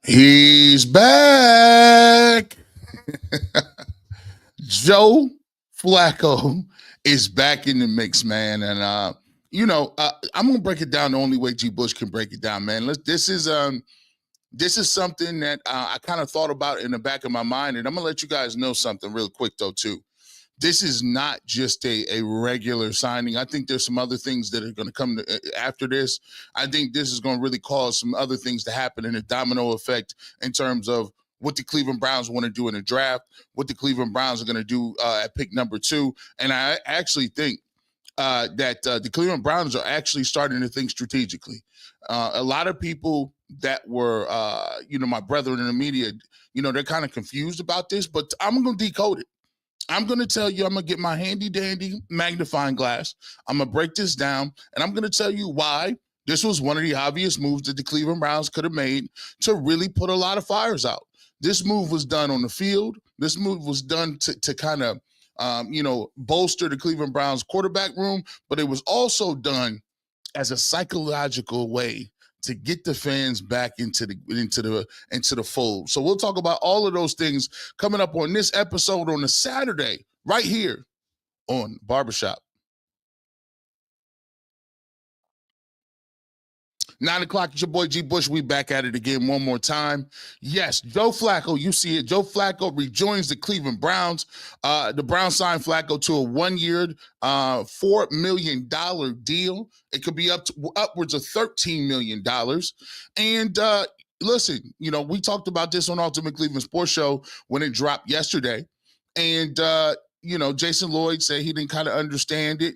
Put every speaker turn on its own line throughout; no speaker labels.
He's back. Joe Flacco is back in the mix, man. And I'm gonna break it down the only way G. Bush can break it down, man. This is something that I kind of thought about in the back of my mind, and I'm gonna let you guys know something real quick though too. This is not just a regular signing. I think there's some other things that are going to come after this. I think this is going to really cause some other things to happen in a domino effect in terms of what the Cleveland Browns want to do in the draft, what the Cleveland Browns are going to do at pick number 2. And I actually think that the Cleveland Browns are actually starting to think strategically. A lot of people that were, my brethren in the media, they're kind of confused about this, but I'm going to decode it. I'm going to tell you, I'm going to get my handy dandy magnifying glass. I'm going to break this down, and I'm going to tell you why this was one of the obvious moves that the Cleveland Browns could have made to really put a lot of fires out. This move was done on the field. This move was done to kind of, bolster the Cleveland Browns quarterback room, but it was also done as a psychological way to get the fans back into the fold. So we'll talk about all of those things coming up on this episode on a Saturday, right here on Barbershop. 9 o'clock, it's your boy G. Bush. We back at it again one more time. Yes, Joe Flacco, you see it. Joe Flacco rejoins the Cleveland Browns. The Browns signed Flacco to a 1-year, $4 million deal. It could be upwards of $13 million. And listen, we talked about this on Ultimate Cleveland Sports Show when it dropped yesterday. And Jason Lloyd said he didn't kind of understand it.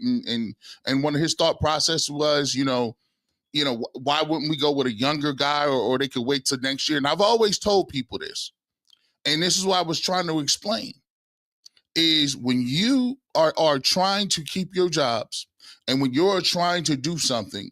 And one of his thought process was, why wouldn't we go with a younger guy or they could wait till next year? And I've always told people this, and this is what I was trying to explain, is when you are trying to keep your jobs and when you're trying to do something,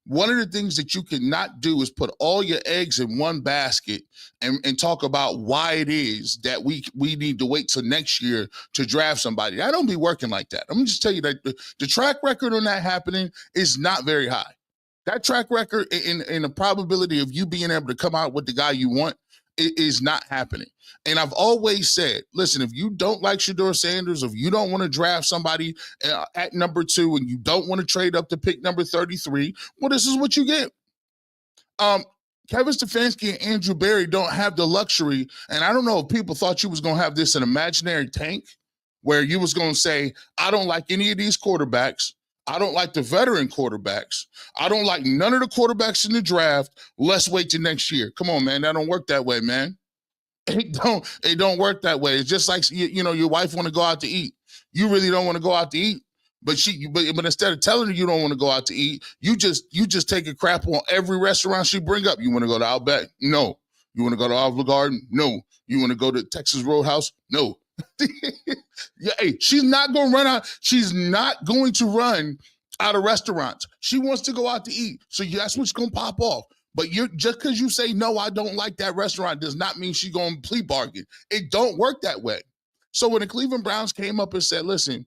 one of the things that you cannot do is put all your eggs in one basket and talk about why it is that we need to wait till next year to draft somebody. I don't be working like that. I'm just tell you that the track record on that happening is not very high. That track record in the probability of you being able to come out with the guy you want is not happening. And I've always said, listen, if you don't like Shedeur Sanders, if you don't want to draft somebody at number 2 and you don't want to trade up to pick number 33, well, this is what you get. Kevin Stefanski and Andrew Berry don't have the luxury, and I don't know if people thought you was going to have this an imaginary tank where you was going to say, I don't like any of these quarterbacks. I don't like the veteran quarterbacks. I don't like none of the quarterbacks in the draft. Let's wait till next year. Come on, man. That don't work that way, man. It don't work that way. It's just like, your wife want to go out to eat. You really don't want to go out to eat, but instead of telling her you don't want to go out to eat, you just take a crap on every restaurant she bring up. You want to go to Outback? No. You want to go to Olive Garden? No. You want to go to Texas Roadhouse? No. Yeah, hey, she's not going to run out. She's not going to run out of restaurants. She wants to go out to eat. So that's what's going to pop off. But just because you say, no, I don't like that restaurant does not mean she's going to plea bargain. It don't work that way. So when the Cleveland Browns came up and said, listen,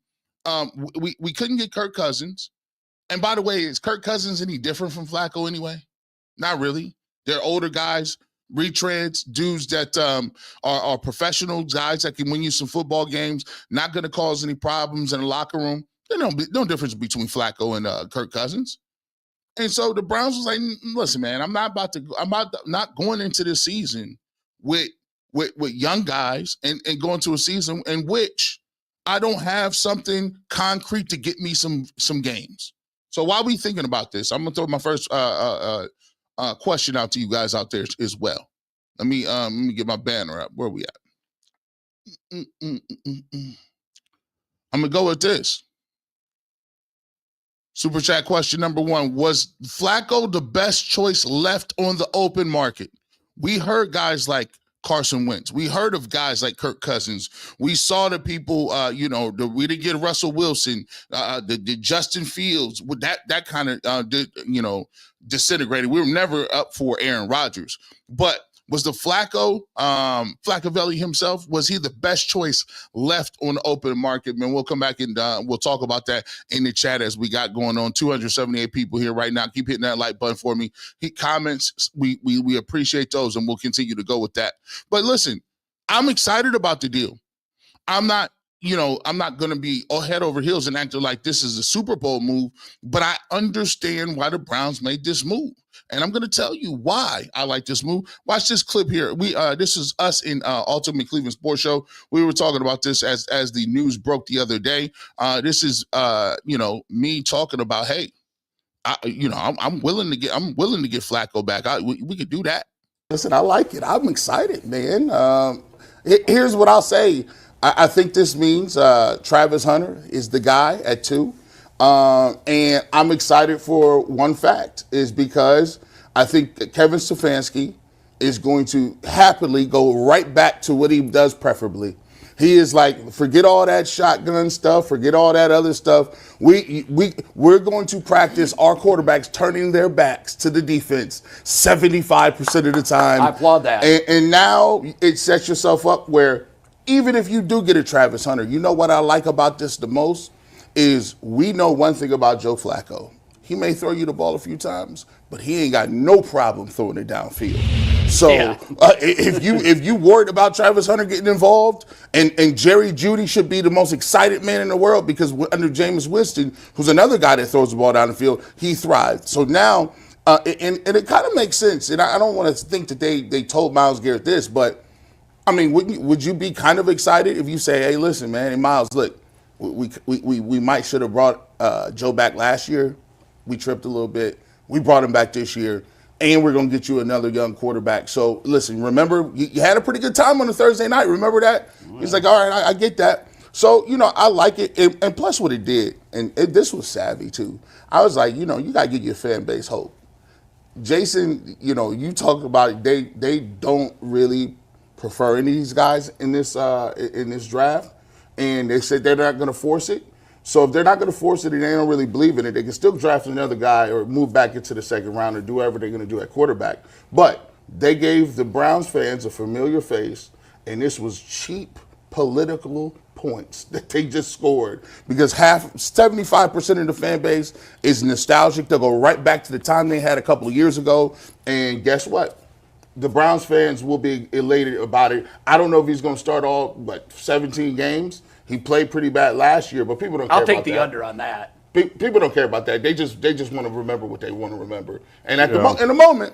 we couldn't get Kirk Cousins. And by the way, is Kirk Cousins any different from Flacco anyway? Not really. They're older guys. Retreads, dudes that are professional guys that can win you some football games, not going to cause any problems in the locker room. There's no difference between Flacco and Kirk Cousins. And so the Browns was like, listen, man, I'm not going into this season with young guys and going to a season in which I don't have something concrete to get me some games. So while we thinking about this, I'm gonna throw my first question out to you guys out there as well. Let me get my banner up. Where are we at? I'm gonna go with this. Super chat question number 1. Was Flacco the best choice left on the open market? We heard guys like Carson Wentz. We heard of guys like Kirk Cousins. We saw the people, we didn't get Russell Wilson, the Justin Fields, with that kind of, disintegrated. We were never up for Aaron Rodgers. But Was the Flaccovelli himself, was he the best choice left on the open market? Man, we'll come back and we'll talk about that in the chat as we got going on. 278 people here right now. Keep hitting that like button for me. Hit comments. We appreciate those, and we'll continue to go with that. But listen, I'm excited about the deal. I'm not going to be all head over heels and acting like this is a Super Bowl move, but I understand why the Browns made this move. And I'm going to tell you why I like this move. Watch this clip here. This is us in Ultimate Cleveland Sports Show. We were talking about this as the news broke the other day. This is me talking about, hey, I'm willing to get Flacco back. We could do that.
Listen, I like it. I'm excited, man. Here's what I'll say. I think this means Travis Hunter is the guy at 2. And I'm excited for one fact, is because I think that Kevin Stefanski is going to happily go right back to what he does preferably. He is like, forget all that shotgun stuff, forget all that other stuff. We're going to practice our quarterbacks turning their backs to the defense 75% of the time.
I applaud that.
And now it sets yourself up where even if you do get a Travis Hunter, you know what I like about this the most is we know one thing about Joe Flacco. He may throw you the ball a few times, but he ain't got no problem throwing it downfield. So if you worried about Travis Hunter getting involved, and Jerry Jeudy should be the most excited man in the world because under Jameis Winston, who's another guy that throws the ball down the field, he thrived. So now, and it kind of makes sense. And I don't want to think that they told Myles Garrett this, but I mean, would you be kind of excited if you say, hey, listen, man, hey, Myles, look, we might should have brought Joe back last year. We tripped a little bit. We brought him back this year, and we're going to get you another young quarterback. So, listen, remember, you had a pretty good time on a Thursday night. Remember that? He's like, all right, I get that. So, I like it. And plus what it did, and this was savvy, too. I was like, you got to give your fan base hope. Jason, you talk about it. They don't really prefer any of these guys in this draft, and they said they're not going to force it. So if they're not going to force it and they don't really believe in it, they can still draft another guy or move back into the second round or do whatever they're going to do at quarterback. But they gave the Browns fans a familiar face, and this was cheap political points that they just scored because 75% of the fan base is nostalgic. They'll go right back to the time they had a couple of years ago, and guess what? The Browns fans will be elated about it. I don't know if he's going to start all 17 games. He played pretty bad last year, but people don't care about that.
I'll take the under on that.
People don't care about that. They just want to remember what they want to remember. And in the moment,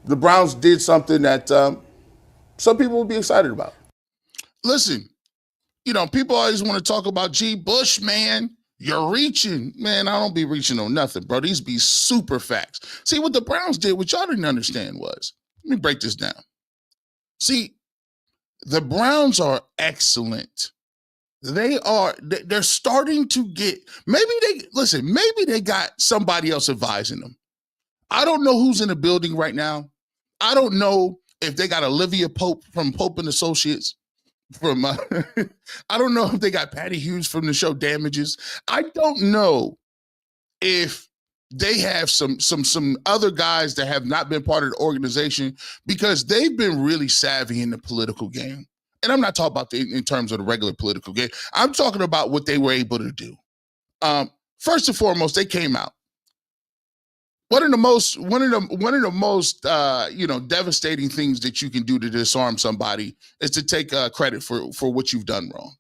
the Browns did something that some people will be excited about.
Listen, people always want to talk about G. Bush, man. You're reaching. Man, I don't be reaching on nothing, bro. These be super facts. See, what the Browns did, what y'all didn't understand was, let me break this down. See, the Browns are excellent. They're starting to get, maybe they got somebody else advising them. I don't know who's in the building right now. I don't know if they got Olivia Pope from Pope and Associates I don't know if they got Patty Hughes from the show Damages. I don't know if they have some other guys that have not been part of the organization because they've been really savvy in the political game. And I'm not talking about in terms of the regular political game. I'm talking about what they were able to do. First and foremost, they came out. One of the most devastating things that you can do to disarm somebody is to take credit for what you've done wrong.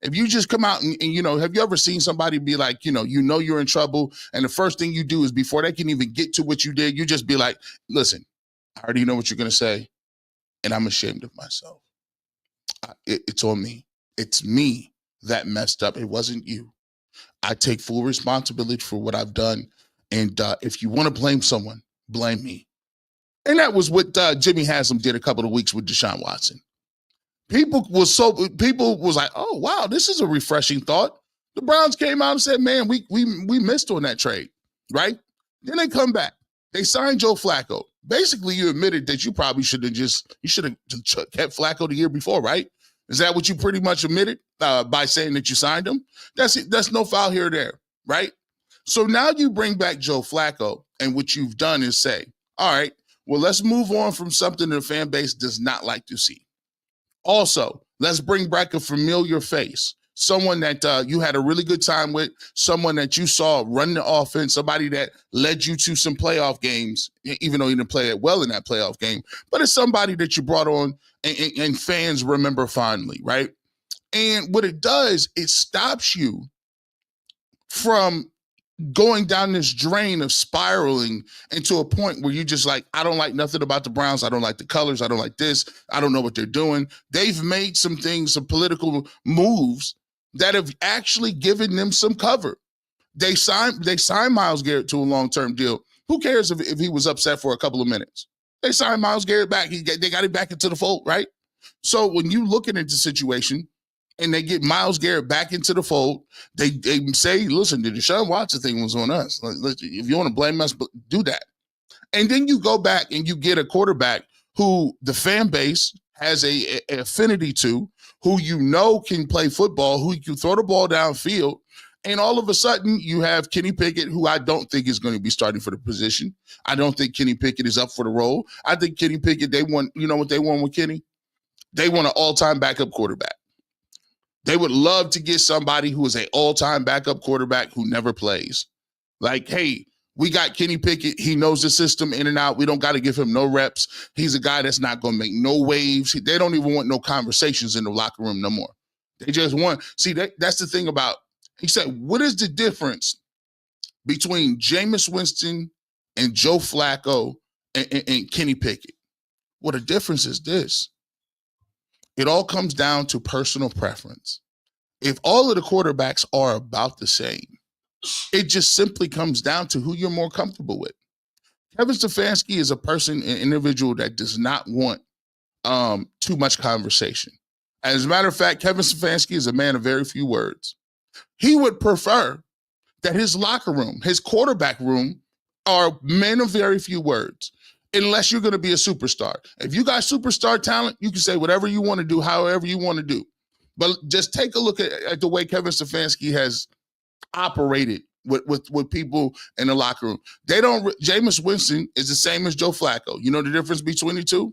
If you just come out and have you ever seen somebody be like, you're in trouble, and the first thing you do is before they can even get to what you did, you just be like, listen, I already know what you're going to say, and I'm ashamed of myself. It's on me. It's me that messed up. It wasn't you. I take full responsibility for what I've done. And if you want to blame someone, blame me. And that was what Jimmy Haslam did a couple of weeks with Deshaun Watson. People was like, oh, wow, this is a refreshing thought. The Browns came out and said, man, we missed on that trade, right? Then they come back. They signed Joe Flacco. Basically, you admitted that you probably should have kept Flacco the year before, right? Is that what you pretty much admitted by saying that you signed him? That's no foul here or there, right? So now you bring back Joe Flacco, and what you've done is say, all right, Well, let's move on from something the fan base does not like to see. Also, let's bring back a familiar face, someone that you had a really good time with, someone that you saw run the offense, somebody that led you to some playoff games, even though you didn't play it well in that playoff game, but it's somebody that you brought on and fans remember fondly, right? And what it does, it stops you from going down this drain of spiraling into a point where you're just like, I don't like nothing about the Browns. I don't like the colors. I don't like this. I don't know what they're doing. They've made some things, some political moves that have actually given them some cover. They signed Myles Garrett to a long-term deal. Who cares if he was upset for a couple of minutes? They signed Myles Garrett back. They got him back into the fold, right? So when you look at the situation, and they get Myles Garrett back into the fold, they say, listen, the Deshaun Watson thing was on us. If you want to blame us, do that. And then you go back and you get a quarterback who the fan base has a affinity to, who you know can play football, who can throw the ball downfield. And all of a sudden, you have Kenny Pickett, who I don't think is going to be starting for the position. I don't think Kenny Pickett is up for the role. I think Kenny Pickett, you know what they want with Kenny? They want an all-time backup quarterback. They would love to get somebody who is an all-time backup quarterback who never plays. Like, hey, we got Kenny Pickett. He knows the system in and out. We don't got to give him no reps. He's a guy that's not going to make no waves. They don't even want no conversations in the locker room no more. They just want, see, that's the thing about, he said, what is the difference between Jameis Winston and Joe Flacco and Kenny Pickett? Well, the difference is this. It all comes down to personal preference. If all of the quarterbacks are about the same, it just simply comes down to who you're more comfortable with. Kevin Stefanski is an individual that does not want too much conversation. As a matter of fact, Kevin Stefanski is a man of very few words. He would prefer that his locker room, his quarterback room, are men of very few words. Unless you're going to be a superstar. If you got superstar talent, you can say whatever you want to do, however you want to do. But just take a look at the way Kevin Stefanski has operated with people in the locker room. Jameis Winston is the same as Joe Flacco. You know the difference between the two?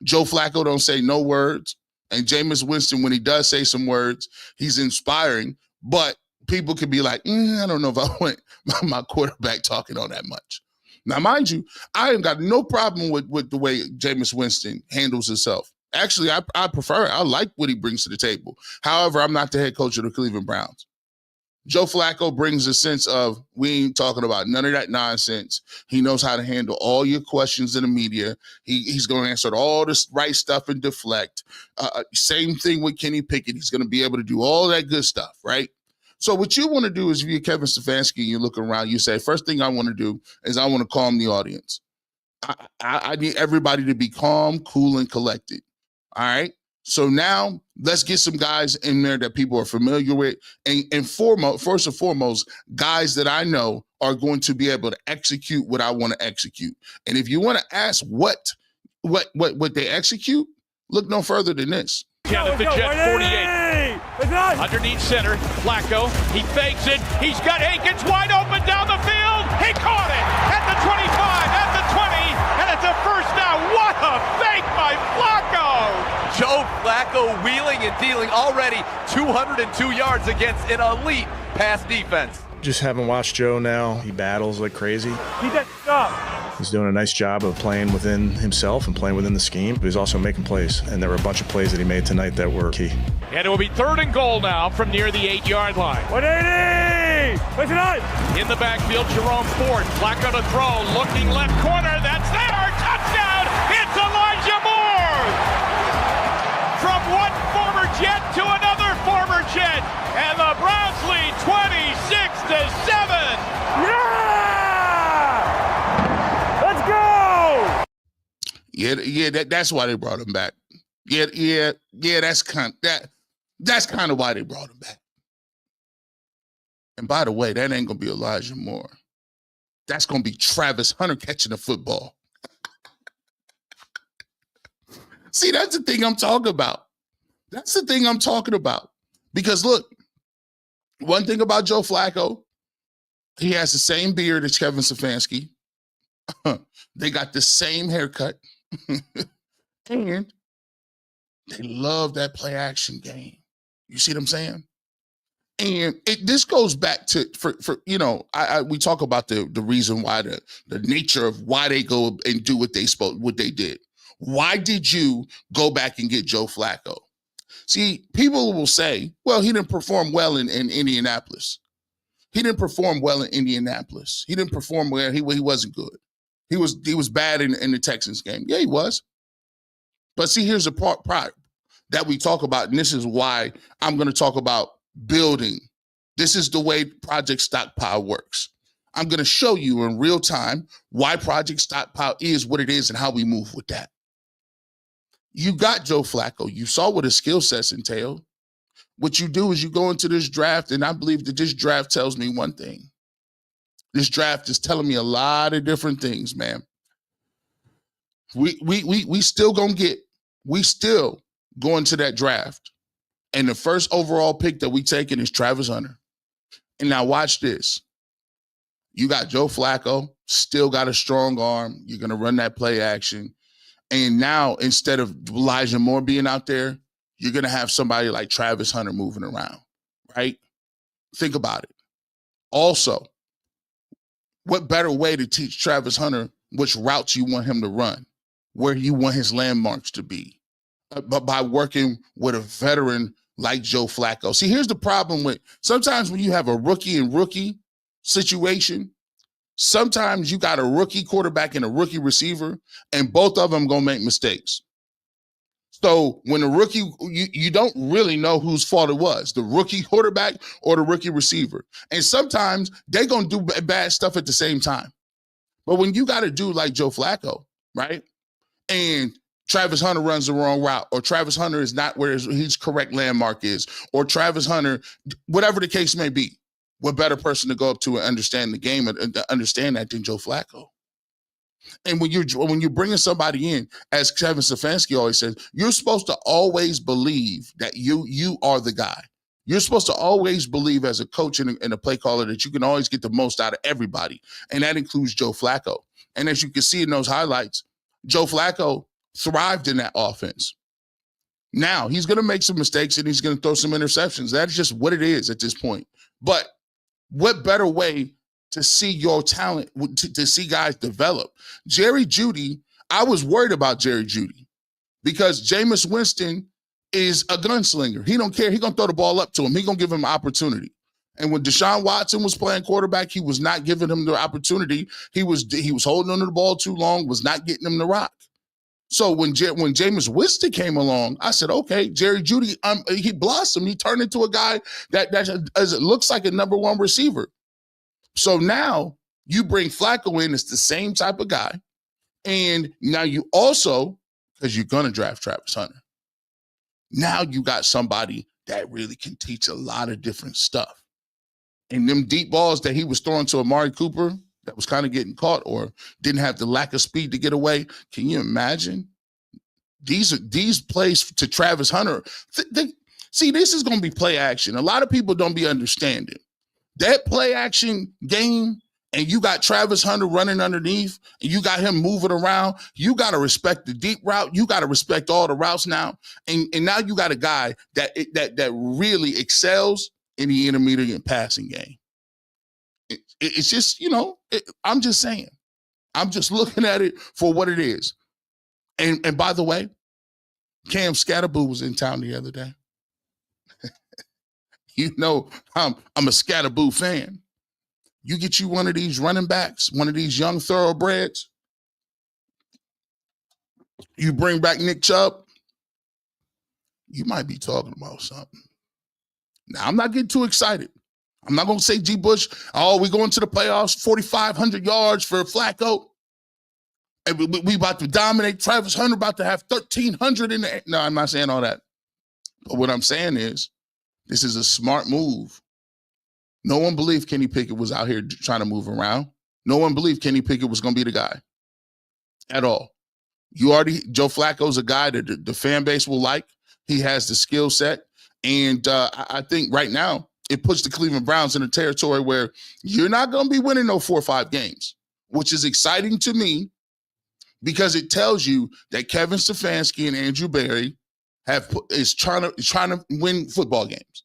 Joe Flacco don't say no words. And Jameis Winston, when he does say some words, he's inspiring. But people could be like, I don't know if I want my quarterback talking on that much. Now, mind you, I ain't got no problem with the way Jameis Winston handles himself. Actually, I prefer it. I like what he brings to the table. However, I'm not the head coach of the Cleveland Browns. Joe Flacco brings a sense of, we ain't talking about none of that nonsense. He knows how to handle all your questions in the media. He's going to answer all this right stuff and deflect. Same thing with Kenny Pickett. He's going to be able to do all that good stuff, right? So what you want to do is, if you're Kevin Stefanski and you look around, you say, first thing I want to do is I want to calm the audience. I need everybody to be calm, cool, and collected. All right? So now let's get some guys in there that people are familiar with. And first and foremost, guys that I know are going to be able to execute what I want to execute. And if you want to ask what they execute, look no further than this.
Down at the Jet 48. Underneath center, Flacco, he fakes it. He's got Hankins wide open down the field. He caught it at the 25, at the 20, and it's a first down. What a fake by Flacco!
Joe Flacco wheeling and dealing, already 202 yards against an elite pass defense.
Just having watched Joe now, he battles like crazy.
He does stop.
He's doing a nice job of playing within himself and playing within the scheme, but he's also making plays. And there were a bunch of plays that he made tonight that were key.
And it will be 3rd and goal now from near the 8-yard line. 180! Listen up! In the backfield, Jerome Ford. Flacco to throw, looking left corner. That's there! Touchdown! It's Elijah Moore! From one former Jet to another former Jet. And the Browns lead 26-7. Yeah! Let's go!
Yeah, that's why they brought him back. Yeah, that's kind of why they brought him back. And by the way, that ain't gonna be Elijah Moore. That's gonna be Travis Hunter catching the football. See, that's the thing I'm talking about. That's the thing I'm talking about. Because look, one thing about Joe Flacco, he has the same beard as Kevin Stefanski. They got the same haircut. And they love that play action game. You see what I'm saying? And this goes back to for we talk about the reason why the nature of why they go and do what they did. Why did you go back and get Joe Flacco? See, people will say, well, he didn't perform well in Indianapolis. He didn't perform well in Indianapolis. He didn't perform well. He wasn't good. He was bad in the Texans game. Yeah, he was. But see, here's the part that we talk about, and this is why I'm going to talk about building. This is the way Project Stockpile works. I'm going to show you in real time why Project Stockpile is what it is and how we move with that. You got Joe Flacco. You saw what his skill sets entail. What you do is you go into this draft, and I believe that this draft tells me one thing. This draft is telling me a lot of different things, man. We still going to that draft. And the first overall pick that we taking is Travis Hunter. And now watch this. You got Joe Flacco, still got a strong arm. You're going to run that play action. And now, instead of Elijah Moore being out there, you're going to have somebody like Travis Hunter moving around, right? Think about it. Also, what better way to teach Travis Hunter which routes you want him to run, where you want his landmarks to be, but by working with a veteran like Joe Flacco. See, here's the problem with sometimes when you have a rookie situation, sometimes you got a rookie quarterback and a rookie receiver, and both of them going to make mistakes. So when the rookie, you don't really know whose fault it was, the rookie quarterback or the rookie receiver. And sometimes they're going to do bad stuff at the same time. But when you got a dude like Joe Flacco, right, and Travis Hunter runs the wrong route, or Travis Hunter is not where his correct landmark is, or Travis Hunter, whatever the case may be, what better person to go up to and understand the game and understand that than Joe Flacco? And when you're bringing somebody in, as Kevin Stefanski always says, you're supposed to always believe that you are the guy. You're supposed to always believe as a coach and a play caller that you can always get the most out of everybody, and that includes Joe Flacco. And as you can see in those highlights, Joe Flacco thrived in that offense. Now, he's going to make some mistakes and he's going to throw some interceptions. That's just what it is at this point. But what better way to see your talent, to see guys develop? Jerry Jeudy, I was worried about Jerry Jeudy because Jameis Winston is a gunslinger. He don't care. He's going to throw the ball up to him. He's going to give him an opportunity. And when Deshaun Watson was playing quarterback, he was not giving him the opportunity. He was holding onto the ball too long, was not getting him the rock. So when Jameis Winston came along, I said, okay, Jerry Jeudy, he blossomed. He turned into a guy that looks like a number one receiver. So now you bring Flacco in, it's the same type of guy. And now you also, because you're going to draft Travis Hunter, now you got somebody that really can teach a lot of different stuff. And them deep balls that he was throwing to Amari Cooper that was kind of getting caught or didn't have the lack of speed to get away. Can you imagine? These plays to Travis Hunter. See, this is going to be play action. A lot of people don't be understanding. That play action game, and you got Travis Hunter running underneath, and you got him moving around, you got to respect the deep route. You got to respect all the routes now. And now you got a guy that really excels in the intermediate passing game. It's just, I'm just saying. I'm just looking at it for what it is. And by the way, Cam Scatterboo was in town the other day. I'm a Scatterboo fan. You get you one of these running backs, one of these young thoroughbreds. You bring back Nick Chubb, you might be talking about something. Now, I'm not getting too excited. I'm not going to say G. Bush, we going to the playoffs, 4,500 yards for Flacco. And we about to dominate. Travis Hunter about to have 1,300 in the. No, I'm not saying all that. But what I'm saying is, this is a smart move. No one believed Kenny Pickett was out here trying to move around. No one believed Kenny Pickett was going to be the guy at all. Joe Flacco's a guy that the fan base will like. He has the skill set. And I think right now, it puts the Cleveland Browns in a territory where you're not going to be winning no 4 or 5 games. which is exciting to me because it tells you that Kevin Stefanski and Andrew Berry is trying to win football games.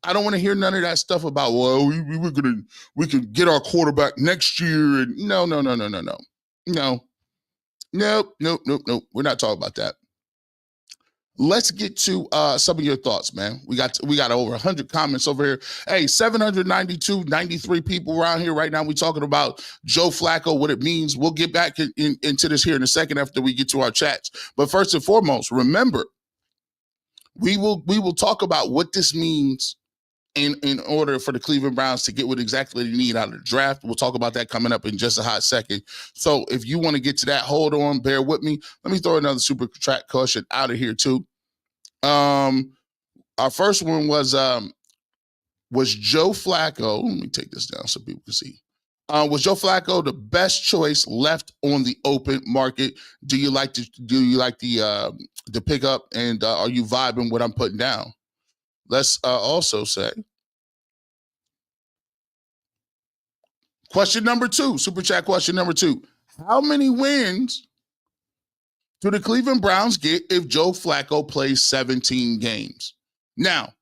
I don't want to hear none of that stuff about, well, we could get our quarterback next year. And no. Nope. We're not talking about that. Let's get to some of your thoughts, man. We got over 100 comments over here. Hey, 93 people around here right now. We're talking about Joe Flacco, what it means. We'll get back into this here in a second after we get to our chats. But first and foremost, remember, we will talk about what this means in order for the Cleveland Browns to get what exactly they need out of the draft. We'll talk about that coming up in just a hot second. So if you want to get to that, hold on, bear with me. Let me throw another super track question out of here too. Our first one was Joe Flacco. Let me take this down so people can see. Was Joe Flacco the best choice left on the open market? Do you like the pickup, and are you vibing what I'm putting down? Let's also say question number 2, super chat question number 2. How many wins do the Cleveland Browns get if Joe Flacco plays 17 games? Now,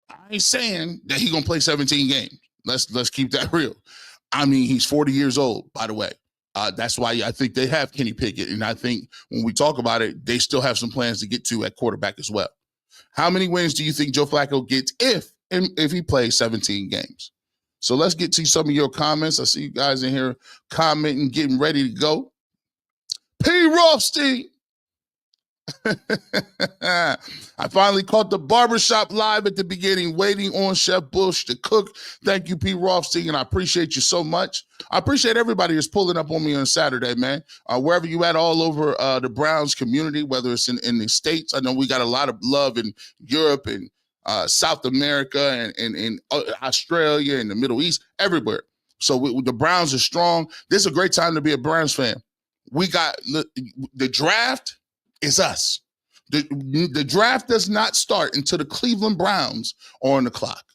I ain't saying that he's going to play 17 games. Let's keep that real. I mean, he's 40 years old, by the way. That's why I think they have Kenny Pickett. And I think when we talk about it, they still have some plans to get to at quarterback as well. How many wins do you think Joe Flacco gets if he plays 17 games? So let's get to some of your comments. I see you guys in here commenting, getting ready to go. P. Rothstein. I finally caught the barbershop live at the beginning, waiting on Chef Bush to cook. Thank you, P. Rothstein, and I appreciate you so much. I appreciate everybody that's pulling up on me on Saturday, man. Wherever you at, all over the Browns community, whether it's in the States. I know we got a lot of love in Europe and South America and in Australia and the Middle East, everywhere. So the Browns are strong. This is a great time to be a Browns fan. We got the draft. It's us. The draft does not start until the Cleveland Browns are on the clock.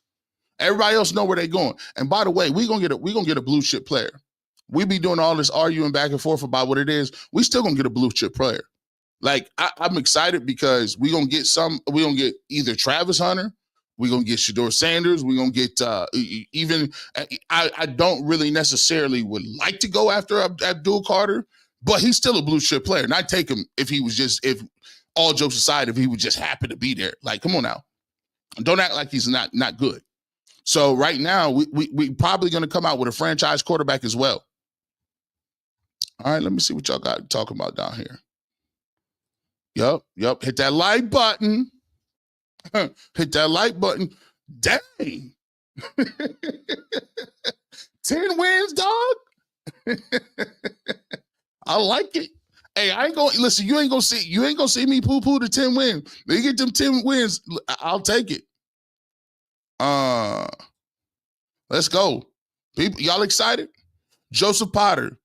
Everybody else know where they're going. And by the way, we're gonna get a blue chip player. We be doing all this arguing back and forth about what it is. We still gonna get a blue chip player. Like I'm excited because we're gonna get either Travis Hunter, we're gonna get Shedeur Sanders, we're gonna get I don't really necessarily would like to go after Abdul Carter. But he's still a blue chip player. And I'd take him if all jokes aside, if he would just happen to be there. Like, come on now. Don't act like he's not good. So right now, we probably going to come out with a franchise quarterback as well. All right, let me see what y'all got talking about down here. Yep. Hit that like button. Hit that like button. Dang. 10 wins, dog. I like it. Hey, I ain't gonna listen. You ain't gonna see me poo-poo the 10 wins. They get them 10 wins. I'll take it. Let's go. People, y'all excited? Joseph Potter.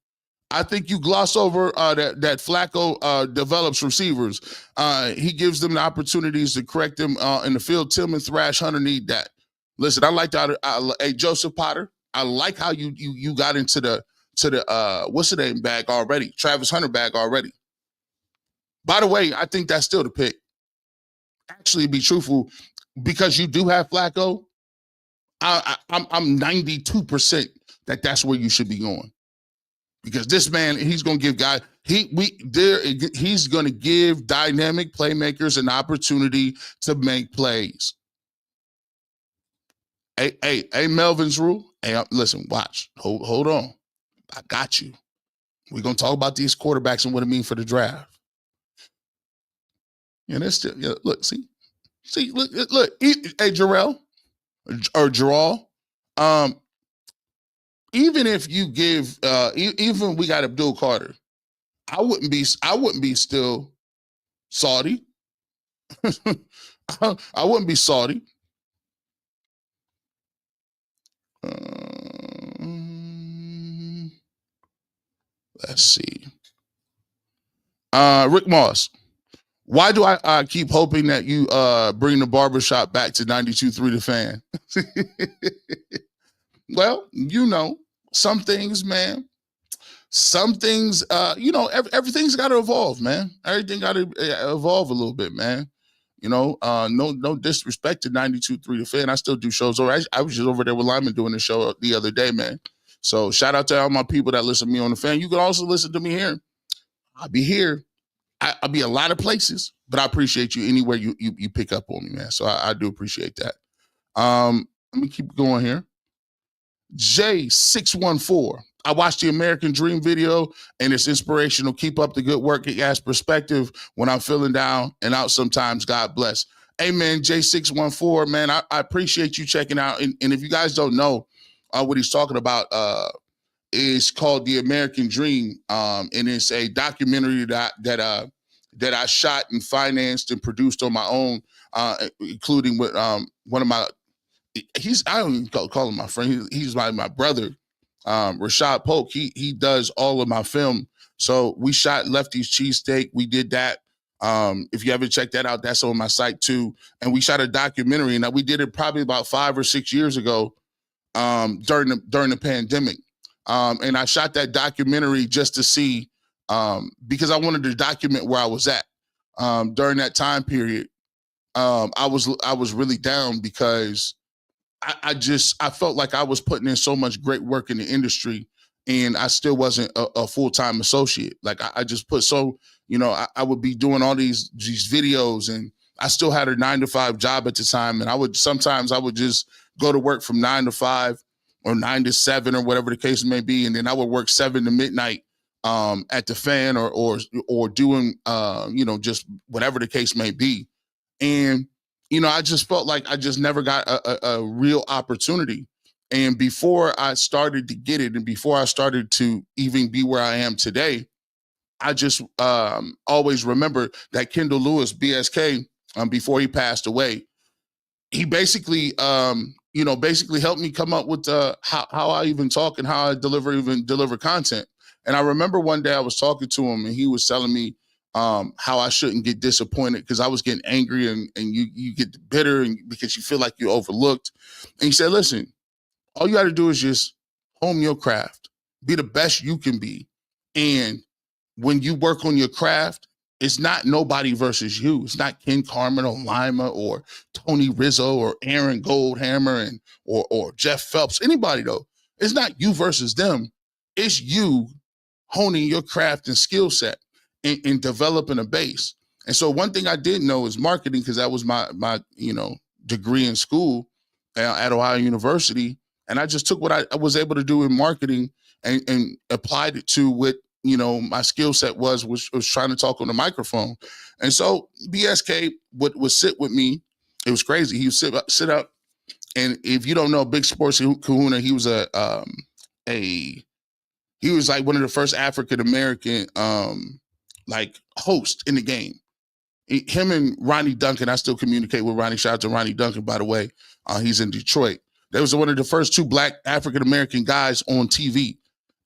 I think you gloss over that Flacco develops receivers. He gives them the opportunities to correct them in the field. Tillman, Thrash, Hunter need that. Listen, I like that. Hey, Joseph Potter. I like how you got into the what's the name bag already? Travis Hunter bag already. By the way, I think that's still the pick. Actually, be truthful, because you do have Flacco, I'm 92% that's where you should be going. Because this man, he's gonna give guys, he's gonna give dynamic playmakers an opportunity to make plays. Hey, Melvin's rule. Hey, listen, watch. Hold on. I got you. We're going to talk about these quarterbacks and what it means for the draft. And it's still, look, see, look, hey, Jarrell, or Jarrell, even if you give, even we got Abdul Carter, I wouldn't be still salty. I wouldn't be salty. Let's see. Rick Moss. Why do I keep hoping that you bring the barbershop back to 92.3 The Fan? Well, some things, man. some things, everything's got to evolve, man. Everything got to evolve a little bit, man. No disrespect to 92.3 The Fan. I still do shows. I was just over there with Lyman doing the show the other day, man. So shout out to all my people that listen to me on The Fan. You can also listen to me here. I'll be here. I'll be a lot of places, but I appreciate you anywhere you pick up on me, man. So I do appreciate that. Let me keep going here. J614. I watched the American Dream video and it's inspirational. Keep up the good work. It adds perspective when I'm feeling down and out sometimes. God bless. Amen. J614, man, I appreciate you checking out. And if you guys don't know what he's talking about, is called The American Dream. And it's a documentary that I shot and financed and produced on my own, including with one of my, I don't even call him my friend. He's my brother, Rashad Polk. He does all of my film. So we shot Lefty's Cheesesteak. We did that. If you haven't checked that out, that's on my site too. And we shot a documentary, and we did it probably about 5 or 6 years ago, during the pandemic. And I shot that documentary just to see, because I wanted to document where I was at during that time period. I was really down because I felt like I was putting in so much great work in the industry, and I still wasn't a full-time associate. Like I just put I would be doing all these videos, and I still had a 9-to-5 job at the time, and sometimes I would just go to work from 9 to 5 or 9 to 7 or whatever the case may be, and then I would work 7 to midnight at the Fan or doing just whatever the case may be. And I just felt like I just never got a real opportunity. And before I started to get it, and before I started to even be where I am today, I just always remember that Kendall Lewis, BSK, before he passed away, he basically helped me come up with how I even talk and how I deliver content. And I remember one day I was talking to him, and he was telling me how I shouldn't get disappointed because I was getting angry, and you get bitter and because you feel like you're overlooked. And he said, listen, all you got to do is just hone your craft, be the best you can be. And when you work on your craft, it's not nobody versus you. It's not Ken Carmen or Lima or Tony Rizzo or Aaron Goldhammer or Jeff Phelps, anybody though. It's not you versus them. It's you honing your craft and skill set and developing a base. And so one thing I didn't know is marketing, because that was my degree in school at Ohio University. And I just took what I was able to do in marketing and applied it to what my skill set which was trying to talk on the microphone. And so BSK would sit with me. It was crazy. He would sit up, and if you don't know Big Sports Kahuna, he was he was like one of the first African American host in the game. Him and Ronnie Duncan, I still communicate with Ronnie. Shout out to Ronnie Duncan, by the way. He's in Detroit. They was one of the first 2 Black African American guys on TV.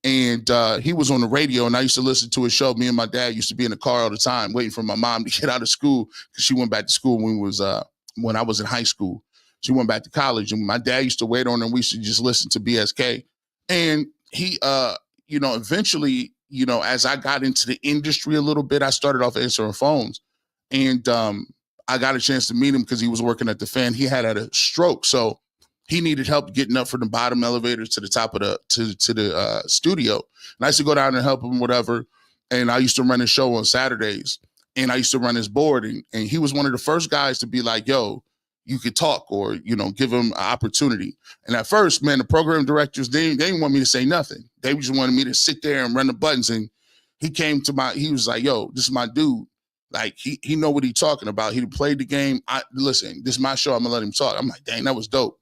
And he was on the radio, and I used to listen to his show. Me and my dad used to be in the car all the time waiting for my mom to get out of school, because she went back to school when I was in high school. She went back to college, and my dad used to wait on her, and we used to just listen to BSK. And he, eventually, as I got into the industry a little bit, I started off answering phones. And I got a chance to meet him because he was working at the Fan. He had a stroke, so he needed help getting up from the bottom elevator to the top of the studio. And I used to go down and help him, whatever. And I used to run his show on Saturdays, and I used to run his board. And he was one of the first guys to be like, yo, you could talk, or, give him an opportunity. And at first, man, the program directors, they didn't want me to say nothing. They just wanted me to sit there and run the buttons. And he was like, yo, this is my dude. Like, he know what he's talking about. He played the game. Listen, this is my show. I'm gonna let him talk. I'm like, dang, that was dope.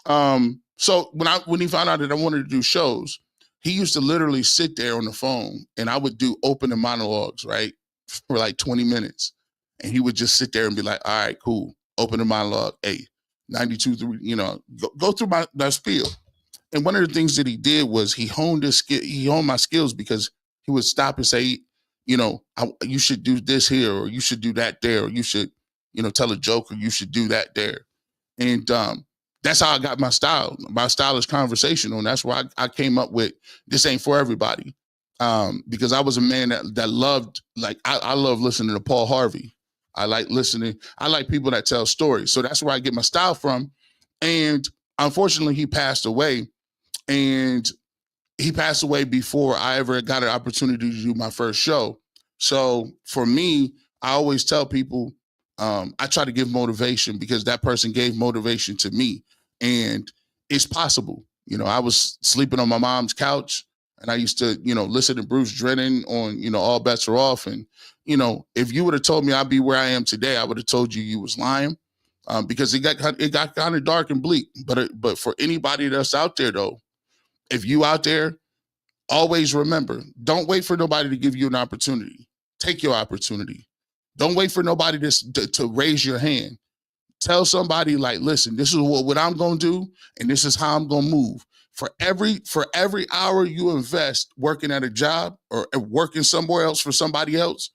So when he found out that I wanted to do shows, he used to literally sit there on the phone, and I would do opening monologues, right, for like 20 minutes. And he would just sit there and be like, all right, cool. Opening monologue, 92.3, go through my spiel. And one of the things that he did was he honed my skills, because he would stop and say, you should do this here, or you should do that there, or you should, tell a joke, or you should do that there. And that's how I got my style. My style is conversational, and that's why I came up with this ain't for everybody. because I was a man that loved, like, I love listening to Paul Harvey. I like people that tell stories. So that's where I get my style from. And unfortunately, he passed away. And he passed away before I ever got an opportunity to do my first show. So for me, I always tell people, I try to give motivation because that person gave motivation to me. And it's possible. You know, I was sleeping on my mom's couch and I used to, listen to Bruce Drennan on, All Bets Are Off. And, if you would have told me I'd be where I am today, I would have told you was lying, because it got kind of dark and bleak. But for anybody that's out there, though, if you out there, always remember, don't wait for nobody to give you an opportunity. Take your opportunity. Don't wait for nobody to raise your hand. Tell somebody, like, listen, this is what I'm going to do, and this is how I'm going to move. For every hour you invest working at a job or working somewhere else for somebody else,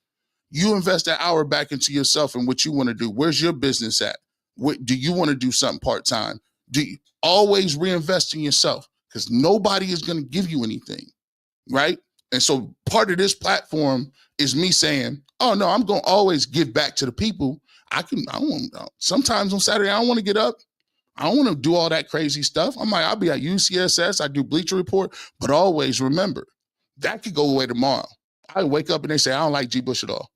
you invest that hour back into yourself and what you want to do. Where's your business at? What do you want to do? Something part-time? Do you always reinvest in yourself? Because nobody is going to give you anything, right? And so part of this platform is me saying, oh, no, I'm going to always give back to the people. Sometimes on Saturday, I don't want to get up. I don't want to do all that crazy stuff. I'll be at UCSS. I do Bleacher Report. But always remember, that could go away tomorrow. I wake up and they say, I don't like G. Bush at all.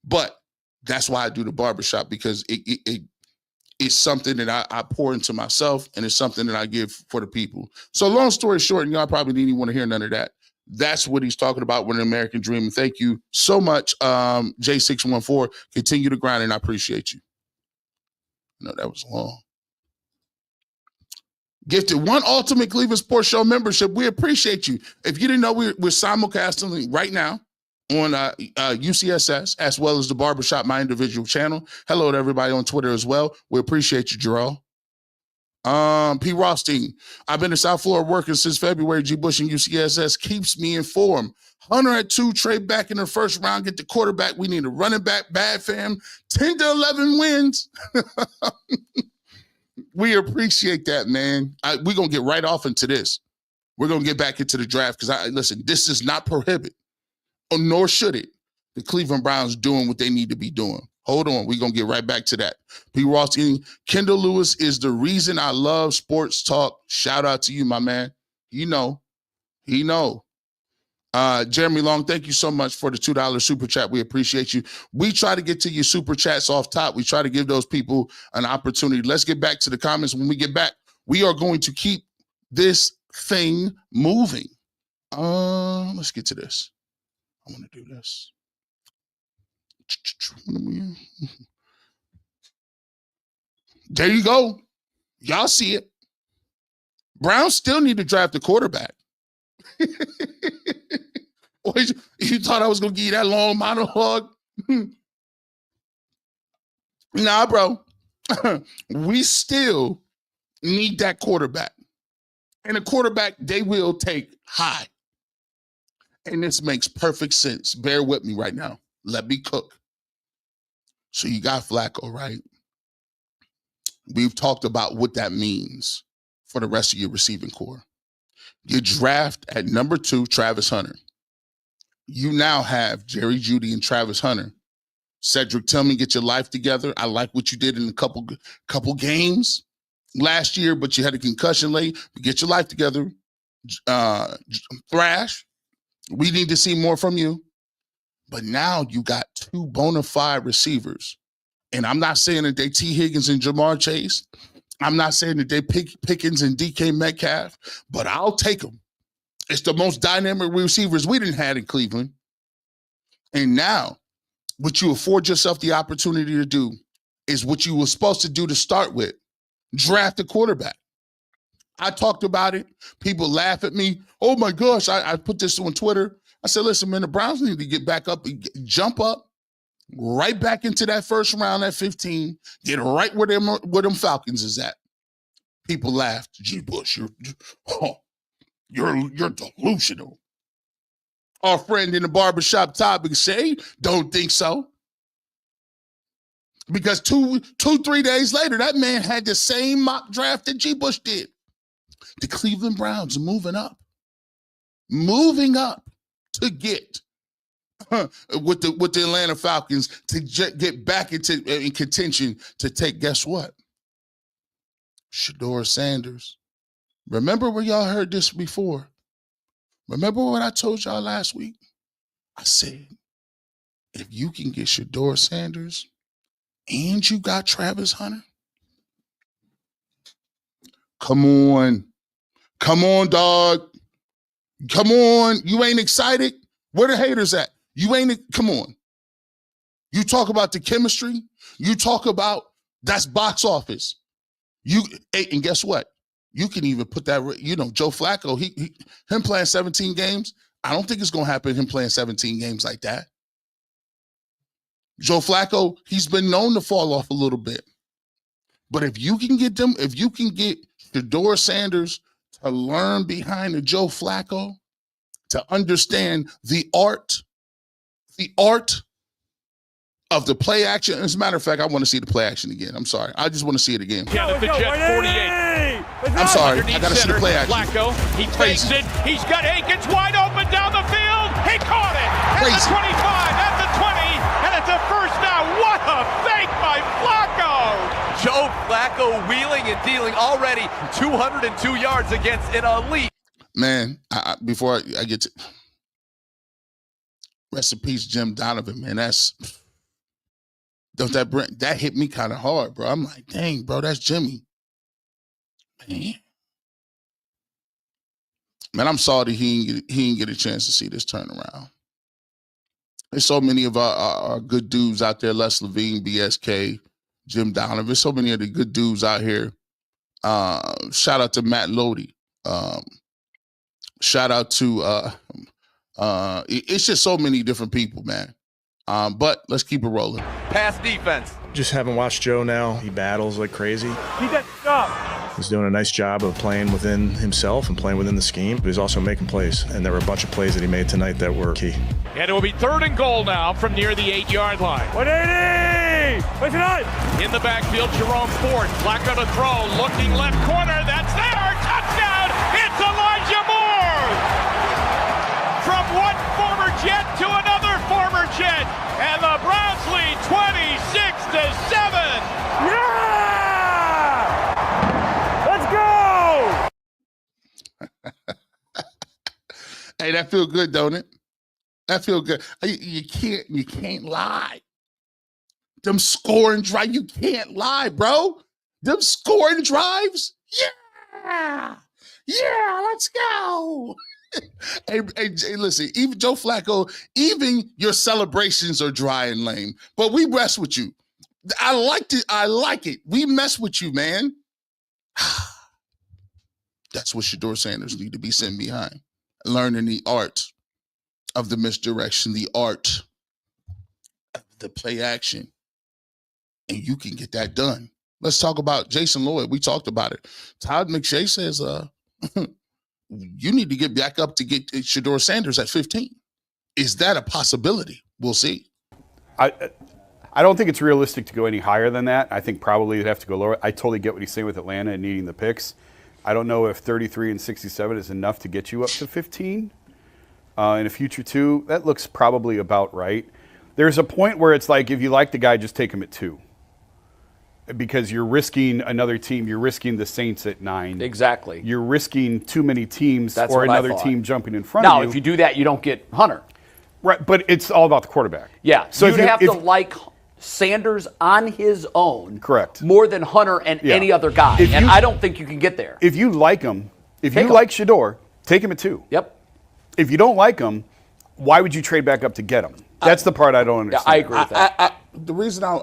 But that's why I do the barbershop, because it's something that I pour into myself, and it's something that I give for the people. So long story short, and y'all probably didn't even want to hear none of that, that's what he's talking about with an American dream. And thank you so much, J614. Continue to grind, and I appreciate you. No, that was long. Gifted one Ultimate Cleveland Sports Show membership. We appreciate you. If you didn't know, we're simulcasting right now on UCSS, as well as the Barbershop, my individual channel. Hello to everybody on Twitter as well. We appreciate you, Jarrell. P. Rothstein, I've been in South Florida working since February. G. Bush and UCSS keeps me informed. Hunter at 2, trade back in the first round, get the quarterback. We need a running back, bad fam. 10 to 11 wins. We appreciate that, man. We're going to get right off into this. We're going to get back into the draft because, listen, this does not prohibit, nor should it, the Cleveland Browns doing what they need to be doing. Hold on. We're going to get right back to that. P. Rothstein, Kendall Lewis is the reason I love sports talk. Shout out to you, my man. He know. Jeremy Long, thank you so much for the $2 super chat. We appreciate you. We try to get to your super chats off top. We try to give those people an opportunity. Let's get back to the comments. When we get back, we are going to keep this thing moving. Let's get to this. I want to do this. There you go. Y'all see it. Browns still need to draft a quarterback. You thought I was going to give you that long monologue? Nah, bro. We still need that quarterback. And a quarterback they will take high. And this makes perfect sense. Bear with me right now. Let me cook. So you got Flacco, right? We've talked about what that means for the rest of your receiving core. You draft at number 2, Travis Hunter. You now have Jerry Jeudy and Travis Hunter. Cedric Tillman, get your life together. I like what you did in a couple games last year, but you had a concussion late. Get your life together. Thrash, we need to see more from you. But now you got 2 bona fide receivers. And I'm not saying that they T. Higgins and Jamar Chase. I'm not saying that they Pickens and DK Metcalf, but I'll take them. It's the most dynamic receivers we didn't have in Cleveland. And now, what you afford yourself the opportunity to do is what you were supposed to do to start with. Draft a quarterback. I talked about it. People laugh at me. Oh, my gosh, I put this on Twitter. I said, listen, man, the Browns need to get back up, jump up, right back into that first round at 15, get right where them Falcons is at. People laughed. G. Bush, you're delusional. Our friend in the barbershop topic say, don't think so. Because 3 days later, that man had the same mock draft that G. Bush did. The Cleveland Browns are moving up. Moving up. to get with the Atlanta Falcons to get back in contention to take, guess what? Shedeur Sanders. Remember where y'all heard this before? Remember what I told y'all last week? I said, if you can get Shedeur Sanders and you got Travis Hunter, come on. Come on, dog. Come on. You ain't excited? Where the haters at? You ain't, come on. You talk about the chemistry. You talk about, that's box office. And guess what? You can even put that, Joe Flacco, him playing 17 games, I don't think it's going to happen, him playing 17 games like that. Joe Flacco, he's been known to fall off a little bit. But if you can get Shedeur Sanders to learn behind the Joe Flacco, to understand the art of the play action. As a matter of fact, I want to see the play action again. I'm sorry. I just want to see it again.
Yeah, the Jet 48.
I'm sorry. I got to see the play action.
Flacco, he fakes it. He's got Akins wide open down the field. He caught it at the 25, at the 20, and it's a first down. What a fake by Flacco.
Joe Flacco wheeling and dealing already 202 yards against an elite.
Man, before I get to rest in peace, Jim Donovan, man, that hit me kind of hard, bro. I'm like, dang, bro, that's Jimmy. Man, I'm sorry he didn't get a chance to see this turnaround. There's so many of our good dudes out there, Les Levine, BSK, Jim Donovan. There's so many of the good dudes out here. Shout out to Matt Lodi. Shout out to it's just so many different people, man. But let's keep it rolling.
Pass defense.
Just having watched Joe now, he battles like crazy.
He does stop.
He's doing a nice job of playing within himself and playing within the scheme, but he's also making plays. And there were a bunch of plays that he made tonight that were key.
And it will be 3rd and goal now from near the 8-yard line. 180! Listen up! In the backfield, Jerome Ford. Flacco to throw. Looking left corner. That's there! Touchdown! It's Elijah Moore! From one former Jet to another former Jet. And the Browns lead 26-7. Yeah!
Hey, that feel good, don't it? That feel good. You can't lie. Them scoring drives, you can't lie, bro. Them scoring drives, yeah, let's go. Hey, listen, even Joe Flacco, even your celebrations are dry and lame, but we mess with you. I like it. We mess with you, man. That's what Shedeur Sanders need to be sitting behind. Learning the art of the misdirection, the art of the play action. And you can get that done. Let's talk about Jason Lloyd. We talked about it. Todd McShay says, you need to get back up to get Shedeur Sanders at 15. Is that a possibility? We'll see.
I don't think it's realistic to go any higher than that. I think probably you'd have to go lower. I totally get what he's saying with Atlanta and needing the picks. I don't know if 33 and 67 is enough to get you up to 15 in a future two. That looks probably about right. There's a point where it's like, if you like the guy, just take him at 2. Because you're risking another team. You're risking the Saints at 9.
Exactly.
You're risking too many teams
That's
or
what I
another
thought.
team jumping in front of you.
Now, if you do that, you don't get Hunter.
Right, but it's all about the quarterback.
Yeah,
So
you'd
if
have to like Sanders on his own.
Correct.
More than Hunter and any other guy. And I don't think you can get there.
If you like him, if
Take
you
him.
like Shedeur, take him at 2.
Yep.
If you don't like him, why would you trade back up to get him? That's the part I don't understand.
I agree with that.
The reason I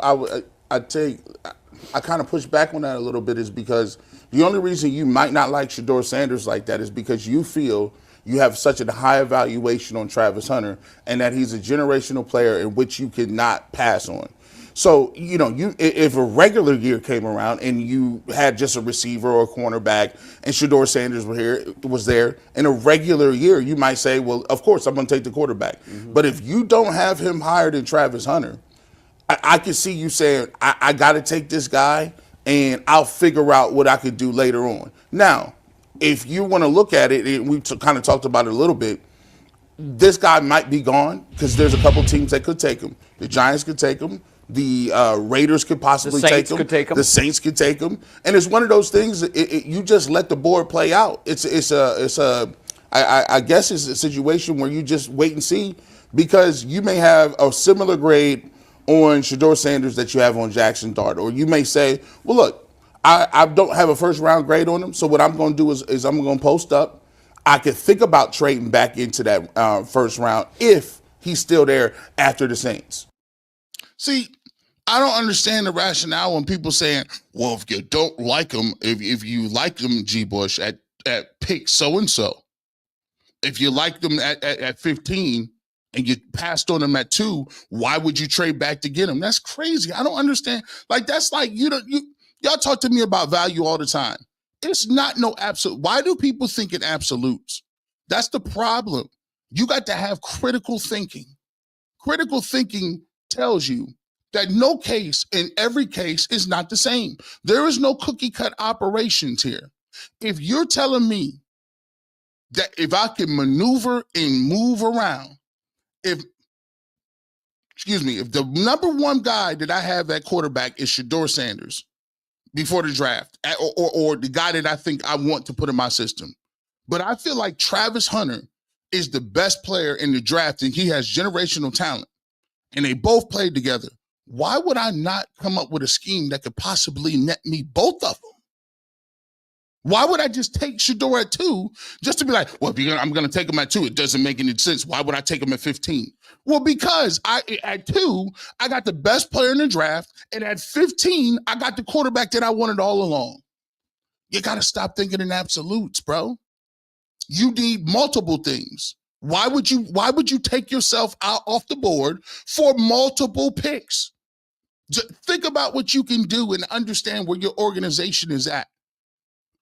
kind of push back on that a little bit is because the only reason you might not like Shedeur Sanders like that is because you feel you have such a high evaluation on Travis Hunter and that he's a generational player in which you cannot pass on. So, if a regular year came around and you had just a receiver or a cornerback and Shedeur Sanders was there, in a regular year, you might say, well, of course, I'm going to take the quarterback. Mm-hmm. But if you don't have him higher than Travis Hunter, I can see you saying, I got to take this guy and I'll figure out what I could do later on. Now, if you want to look at it, and we kind of talked about it a little bit, this guy might be gone because there's a couple teams that could take him. The Giants could take him. The Raiders could possibly take him. The Saints could take him. And it's one of those things. You just let the board play out. I guess it's a situation where you just wait and see, because you may have a similar grade on Shedeur Sanders that you have on Jackson Dart, or you may say, well, look, I don't have a first round grade on him, so what I'm going to do is I'm going to post up. I could think about trading back into that first round if he's still there after the Saints.
See, I don't understand the rationale when people saying, well, if you don't like him, if you like him, G. Bush, at pick so-and-so, if you liked him at 15 and you passed on him at 2, why would you trade back to get him? That's crazy. I don't understand. Like, that's like, y'all talk to me about value all the time. It's not no absolute. Why do people think in absolutes? That's the problem. You got to have critical thinking. Critical thinking tells you that no case in every case is not the same. There is no cookie cut operations here. If you're telling me that if I can maneuver and move around, if the number one guy that I have at quarterback is Shedeur Sanders before the draft, or the guy that I think I want to put in my system, but I feel like Travis Hunter is the best player in the draft and he has generational talent, and they both played together, why would I not come up with a scheme that could possibly net me both of them? Why would I just take Shedeur at 2 just to be like, well, I'm going to take him at 2. It doesn't make any sense. Why would I take him at 15? Well, because at 2, I got the best player in the draft, and at 15, I got the quarterback that I wanted all along. You got to stop thinking in absolutes, bro. You need multiple things. Why would you take yourself out off the board for multiple picks? Think about what you can do and understand where your organization is at.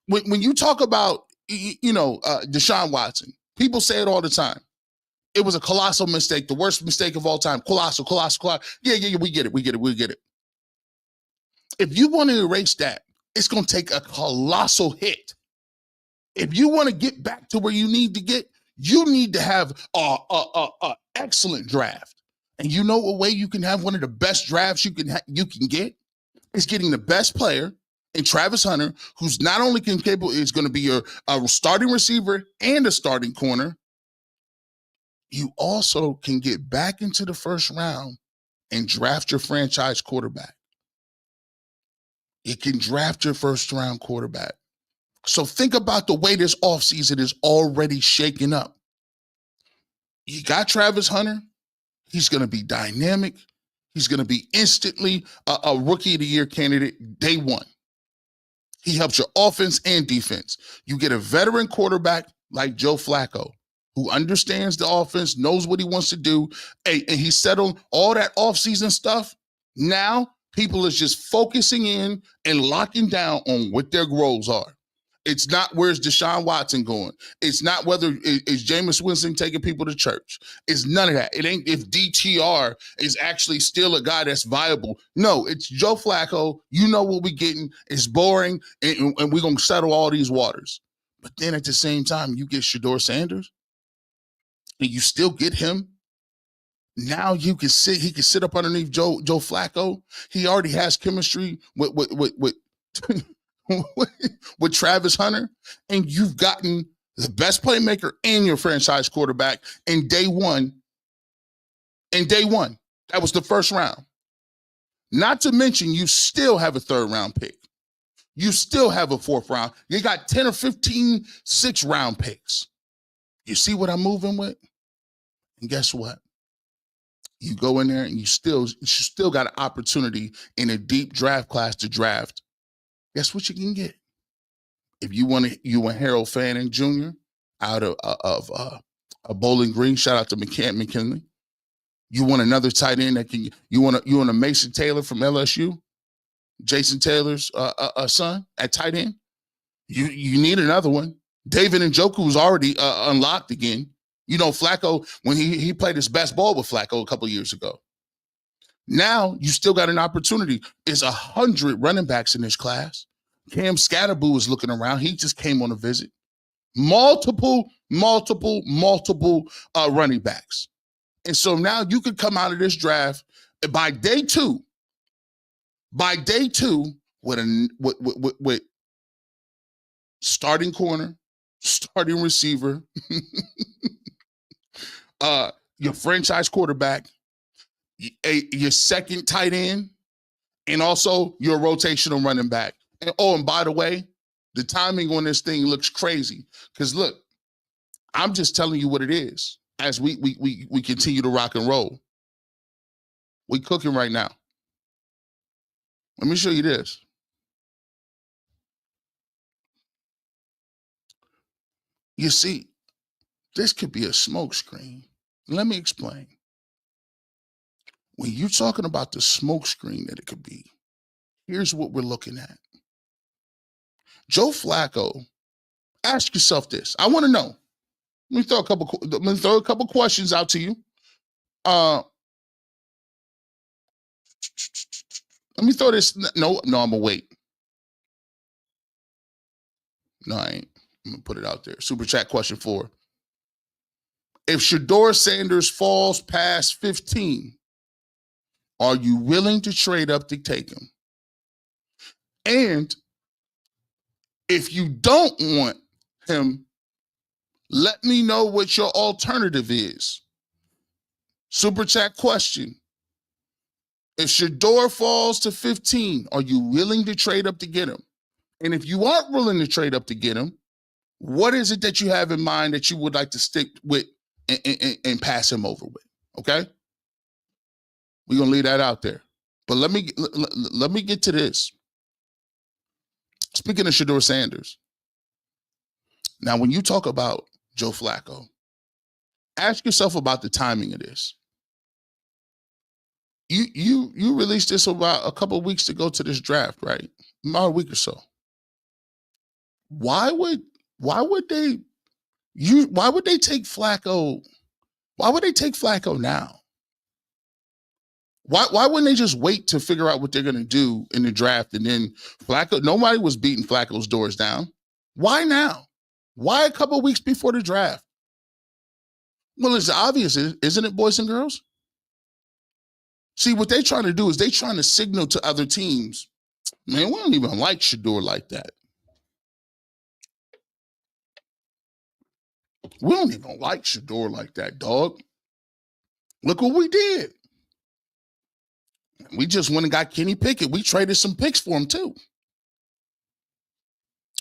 When you talk about, Deshaun Watson, people say it all the time. It was a colossal mistake, the worst mistake of all time. Colossal. Yeah, we get it. If you want to erase that, it's going to take a colossal hit. If you want to get back to where you need to get, you need to have a excellent draft. And you know a way you can have one of the best drafts you can get is getting the best player in Travis Hunter, who's not only capable, is going to be your starting receiver and a starting corner. You also can get back into the first round and draft your franchise quarterback. You can draft your first round quarterback. So think about the way this offseason is already shaking up. You got Travis Hunter. He's going to be dynamic. He's going to be instantly a rookie of the year candidate day one. He helps your offense and defense. You get a veteran quarterback like Joe Flacco, who understands the offense, knows what he wants to do, and he settled all that offseason stuff. Now, people is just focusing in and locking down on what their goals are. It's not where's Deshaun Watson going. It's not whether is Jameis Winston taking people to church. It's none of that. It ain't if DTR is actually still a guy that's viable. No, it's Joe Flacco. You know what we're getting. It's boring, and we're going to settle all these waters. But then at the same time, you get Shedeur Sanders, and you still get him. Now he can sit up underneath Joe Flacco. He already has chemistry with with Travis Hunter, and you've gotten the best playmaker and your franchise quarterback in day one. That was the first round. Not to mention, you still have a third round pick. You still have a fourth round. You got 10 or 15 6th round picks. You see what I'm moving with? And guess what? You go in there and you still got an opportunity in a deep draft class to draft. Guess what you can get? If you want Harold Fanning Jr. out of Bowling Green, shout out to McKinley. You want another tight end you want a Mason Taylor from LSU, Jason Taylor's son at tight end. You need another one. David Njoku is already unlocked again. You know, Flacco, when he played his best ball with Flacco a couple of years ago. Now you still got an opportunity. There's 100 running backs in this class. Cam Scatterboo is looking around. He just came on a visit. multiple running backs. And so now you could come out of this draft by day two with starting corner, starting receiver, your franchise quarterback, your second tight end, and also your rotational running back. And by the way, the timing on this thing looks crazy. Because look, I'm just telling you what it is as we continue to rock and roll. We cooking right now. Let me show you this. You see, this could be a smoke screen. Let me explain. When you're talking about the smoke screen that it could be, here's what we're looking at. Joe Flacco, ask yourself this. I want to know. Let me throw a couple questions out to you. Let me throw this. No, I'm gonna wait. No, I ain't. I'm gonna put it out there. Super chat question 4. If Shedeur Sanders falls past 15, are you willing to trade up to take him? And if you don't want him, let me know what your alternative is. Super chat question. If Shedeur falls to 15, are you willing to trade up to get him? And if you aren't willing to trade up to get him, what is it that you have in mind that you would like to stick with and pass him over with? Okay? We're going to leave that out there. But let me get to this. Speaking of Shedeur Sanders, now when you talk about Joe Flacco, ask yourself about the timing of this. You released this about a couple of weeks ago to this draft, right? About a week or so. Why would they take Flacco? Why would they take Flacco now? Why wouldn't they just wait to figure out what they're going to do in the draft and then Flacco? Nobody was beating Flacco's doors down. Why now? Why a couple of weeks before the draft? Well, it's obvious, isn't it, boys and girls? See, what they're trying to do is they're trying to signal to other teams, man, we don't even like Shedeur like that. We don't even like Shedeur like that, dog. Look what we did. We just went and got Kenny Pickett. We traded some picks for him, too.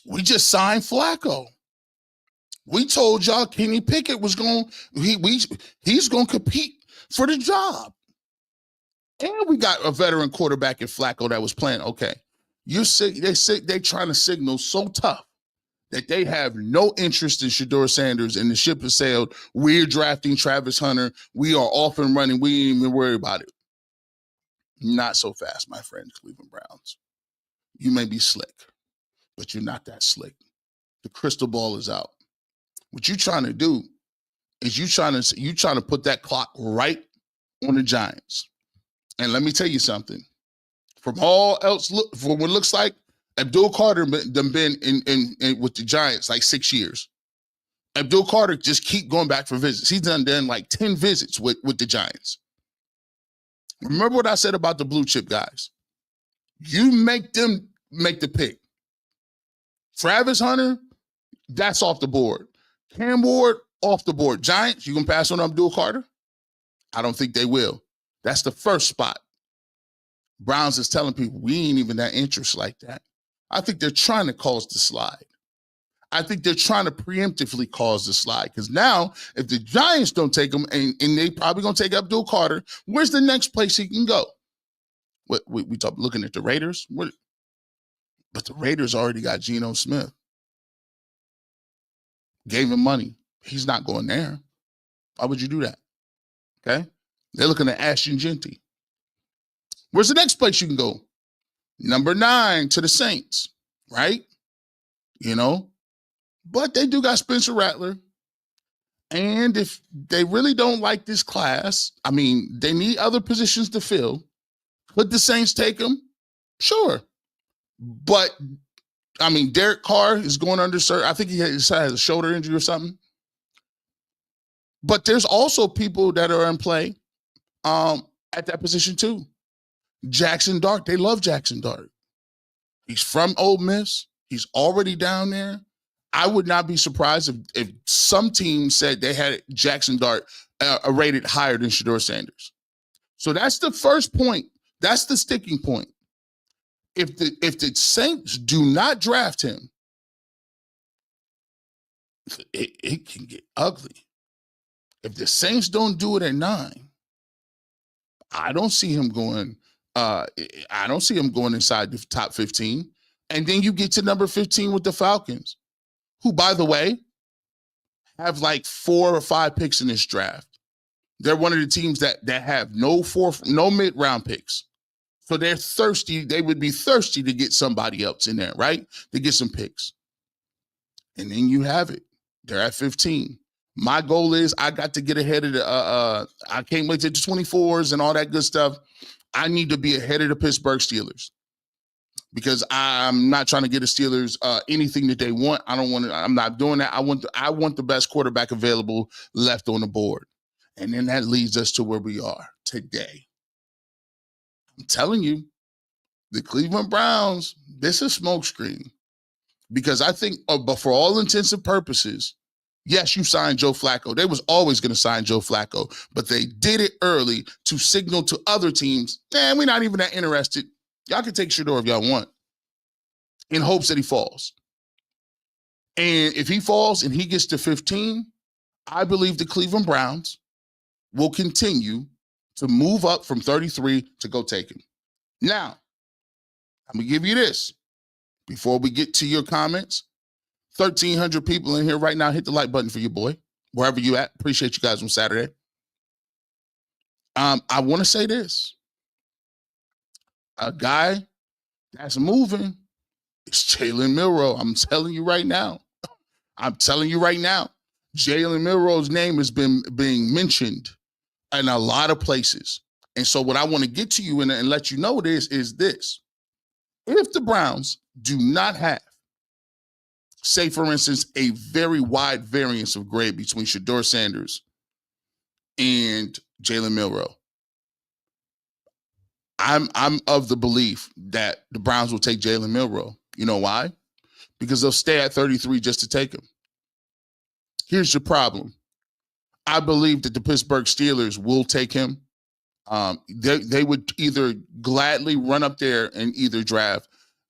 We just signed Flacco. We told y'all Kenny Pickett was he's going to compete for the job. And we got a veteran quarterback in Flacco that was playing. Okay. They're trying to signal so tough that they have no interest in Shedeur Sanders and the ship has sailed. We're drafting Travis Hunter. We are off and running. We ain't even worry about it. Not so fast, my friend, Cleveland Browns. You may be slick, but you're not that slick. The crystal ball is out. What you're trying to do is you're trying to put that clock right on the Giants. And let me tell you something. From all else, from what it looks like, Abdul Carter been in with the Giants like 6 years. Abdul Carter just keep going back for visits. He's done like 10 visits with the Giants. Remember what I said about the blue chip guys. You make them make the pick. Travis Hunter, that's off the board. Cam Ward, off the board. Giants, you gonna pass on Abdul Carter? I don't think they will. That's the first spot. Browns is telling people we ain't even that interested like that. I think they're trying to cause the slide. I think they're trying to preemptively cause the slide because now if the Giants don't take him and they probably going to take Abdul Carter, where's the next place he can go? What we talk looking at the Raiders? But the Raiders already got Geno Smith. Gave him money. He's not going there. Why would you do that? Okay? They're looking at Ashton Genty. Where's the next place you can go? Number 9 to the Saints, right? You know? But they do got Spencer Rattler. And if they really don't like this class, I mean, they need other positions to fill. Could the Saints take him? Sure. But I mean, Derek Carr is going under surgery. I think he has a shoulder injury or something. But there's also people that are in play at that position too. Jackson Dart, they love Jackson Dart. He's from Ole Miss. He's already down there. I would not be surprised if some team said they had Jackson Dart rated higher than Shedeur Sanders. So that's the first point. That's the sticking point. If the Saints do not draft him, it can get ugly. If the Saints don't do it at 9, I don't see him going. I don't see him going inside the top 15. And then you get to number 15 with the Falcons, who, by the way, have like 4 or 5 picks in this draft. They're one of the teams that have no mid-round picks. So they're thirsty. They would be thirsty to get somebody else in there, right? To get some picks. And then you have it. They're at 15. My goal is I got to get ahead of the I can't wait to the 24s and all that good stuff. I need to be ahead of the Pittsburgh Steelers because I'm not trying to get the Steelers anything that they want. I'm not doing that. I want the best quarterback available left on the board. And then that leads us to where we are today. I'm telling you, the Cleveland Browns, this is a smokescreen. Because I think, but for all intents and purposes, yes, you signed Joe Flacco. They was always going to sign Joe Flacco, but they did it early to signal to other teams, man, we're not even that interested. Y'all can take Shedeur if y'all want, in hopes that he falls. And if he falls and he gets to 15, I believe the Cleveland Browns will continue to move up from 33 to go take him. Now, I'm going to give you this. Before we get to your comments, 1,300 people in here right now. Hit the like button for your boy, wherever you at. Appreciate you guys on Saturday. I want to say this. A guy that's moving is Jalen Milroe. I'm telling you right now. Jalen Milroe's name has been being mentioned in a lot of places. And so what I want to get to you and let you know is this. If the Browns do not have, say, for instance, a very wide variance of grade between Shedeur Sanders and Jalen Milroe, I'm of the belief that the Browns will take Jalen Milroe. You know why? Because they'll stay at 33 just to take him. Here's the problem. I believe that the Pittsburgh Steelers will take him. They would either gladly run up there and either draft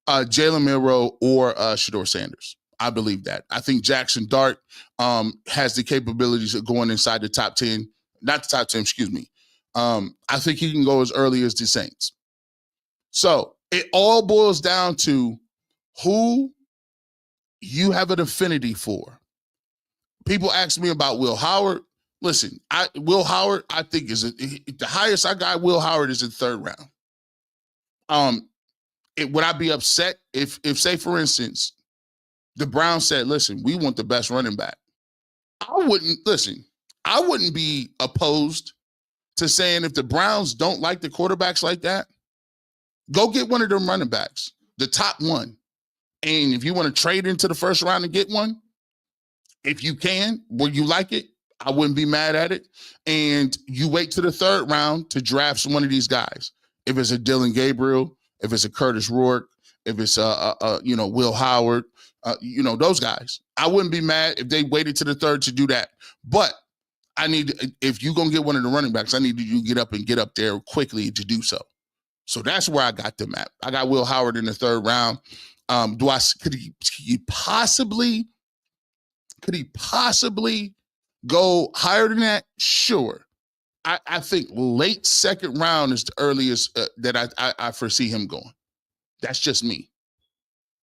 Jalen Milroe or Shedeur Sanders. I believe that. I think Jackson Dart has the capabilities of going inside the top 10. Not the top 10, excuse me. I think he can go as early as the Saints. So it all boils down to who you have an affinity for. People ask me about Will Howard. Listen, Will Howard, I think the highest I got Will Howard is in 3rd round. Would I be upset if say, for instance, the Browns said, listen, we want the best running back? I wouldn't be opposed to saying if the Browns don't like the quarterbacks like that, go get one of them running backs, the top one. And if you want to trade into the 1st round and get one, if you can, where you like it, I wouldn't be mad at it. And you wait to the 3rd round to draft one of these guys. If it's a Dylan Gabriel, if it's a Curtis Rourke, if it's Will Howard, those guys. I wouldn't be mad if they waited to the 3rd to do that. But if you're going to get one of the running backs, I need you to get up there quickly to do so. So that's where I got them at. I got Will Howard in the 3rd round. Could he possibly go higher than that? Sure. I think late 2nd round is the earliest that I foresee him going. That's just me.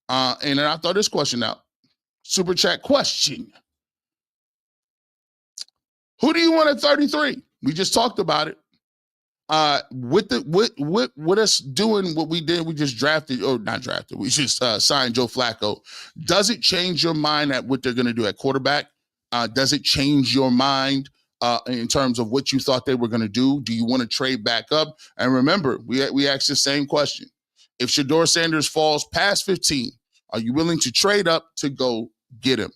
And then I throw this question out. Super chat question. Who do you want at 33? We just talked about it. With us doing what we did, we just we just signed Joe Flacco. Does it change your mind at what they're going to do at quarterback? Does it change your mind in terms of what you thought they were going to do? Do you want to trade back up? And remember, we asked the same question. If Shedeur Sanders falls past 15, Are you willing to trade up to go get him?